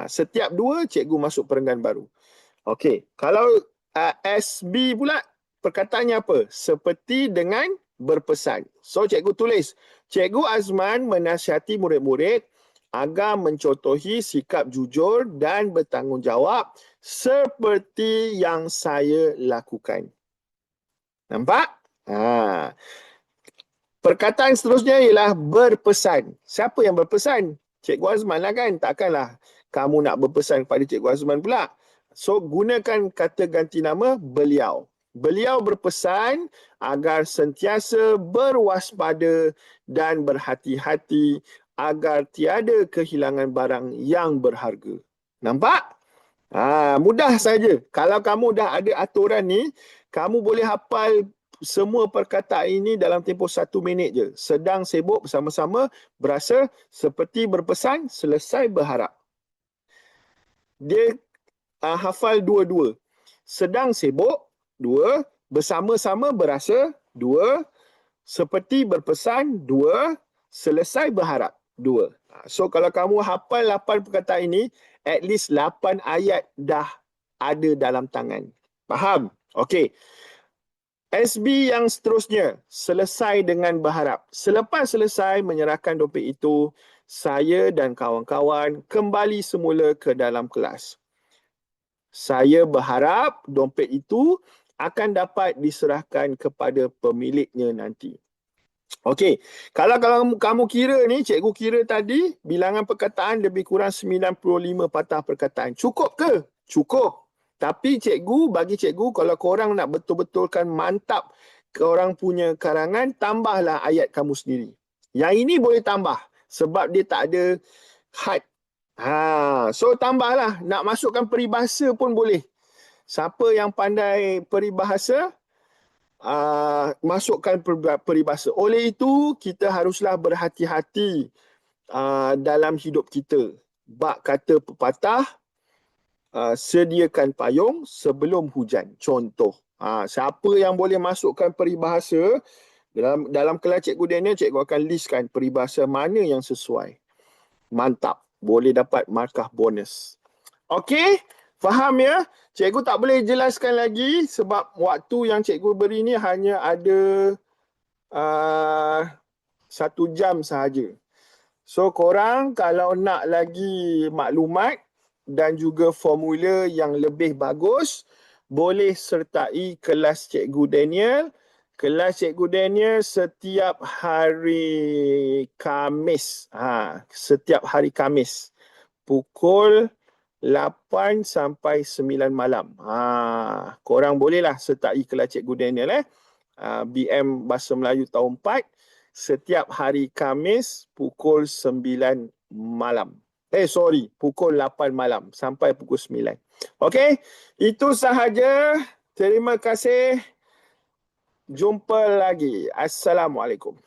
Setiap dua, cikgu masuk perenggan baru. Okey, kalau SB pula, perkataannya apa? Seperti dengan berpesan. So, cikgu tulis, Cikgu Azman menasihati murid-murid agar mencontohi sikap jujur dan bertanggungjawab seperti yang saya lakukan. Nampak? Perkataan seterusnya ialah berpesan. Siapa yang berpesan? Cikgu Azman lah kan? Takkanlah kamu nak berpesan kepada Cikgu Azman pula. So, gunakan kata ganti nama beliau. Beliau berpesan agar sentiasa berwaspada dan berhati-hati agar tiada kehilangan barang yang berharga. Nampak? Mudah saja. Kalau kamu dah ada aturan ni, kamu boleh hafal semua perkataan ini dalam tempoh 1 minit je. Sedang, sibuk, bersama-sama, berasa, seperti berpesan, selesai, berharap. Dia hafal dua-dua. Sedang, sibuk, 2. Bersama-sama, berasa, 2. Seperti berpesan, 2. Selesai, berharap, 2. So, kalau kamu hafal 8 perkataan ini, at least 8 ayat dah ada dalam tangan. Faham? Okey. SB yang seterusnya, selesai dengan berharap. Selepas selesai menyerahkan dompet itu, saya dan kawan-kawan kembali semula ke dalam kelas. Saya berharap dompet itu akan dapat diserahkan kepada pemiliknya nanti. Okey, kalau kamu kira ni, cikgu kira tadi, bilangan perkataan lebih kurang 95 patah perkataan. Cukup ke? Cukup. Tapi bagi cikgu, kalau korang nak betul-betulkan mantap korang punya karangan, tambahlah ayat kamu sendiri. Yang ini boleh tambah sebab dia tak ada had. So tambahlah. Nak masukkan peribahasa pun boleh. Siapa yang pandai peribahasa, masukkan peribahasa. Oleh itu, kita haruslah berhati-hati dalam hidup kita. Bak kata pepatah, sediakan payung sebelum hujan. Contoh. Siapa yang boleh masukkan peribahasa, dalam kelas Cikgu Daniel, cikgu akan listkan peribahasa mana yang sesuai. Mantap. Boleh dapat markah bonus. Okey? Faham ya? Cikgu tak boleh jelaskan lagi sebab waktu yang cikgu beri ni hanya ada 1 jam sahaja. So korang kalau nak lagi maklumat dan juga formula yang lebih bagus, boleh sertai kelas Cikgu Daniel. Kelas Cikgu Daniel setiap hari Khamis. Setiap hari Khamis. Pukul 8 sampai 9 malam. Korang bolehlah sertai kelas Cikgu Daniel. BM Bahasa Melayu tahun 4 setiap hari Khamis pukul 9 malam. Pukul 8 malam sampai pukul 9. Okey, itu sahaja. Terima kasih. Jumpa lagi. Assalamualaikum.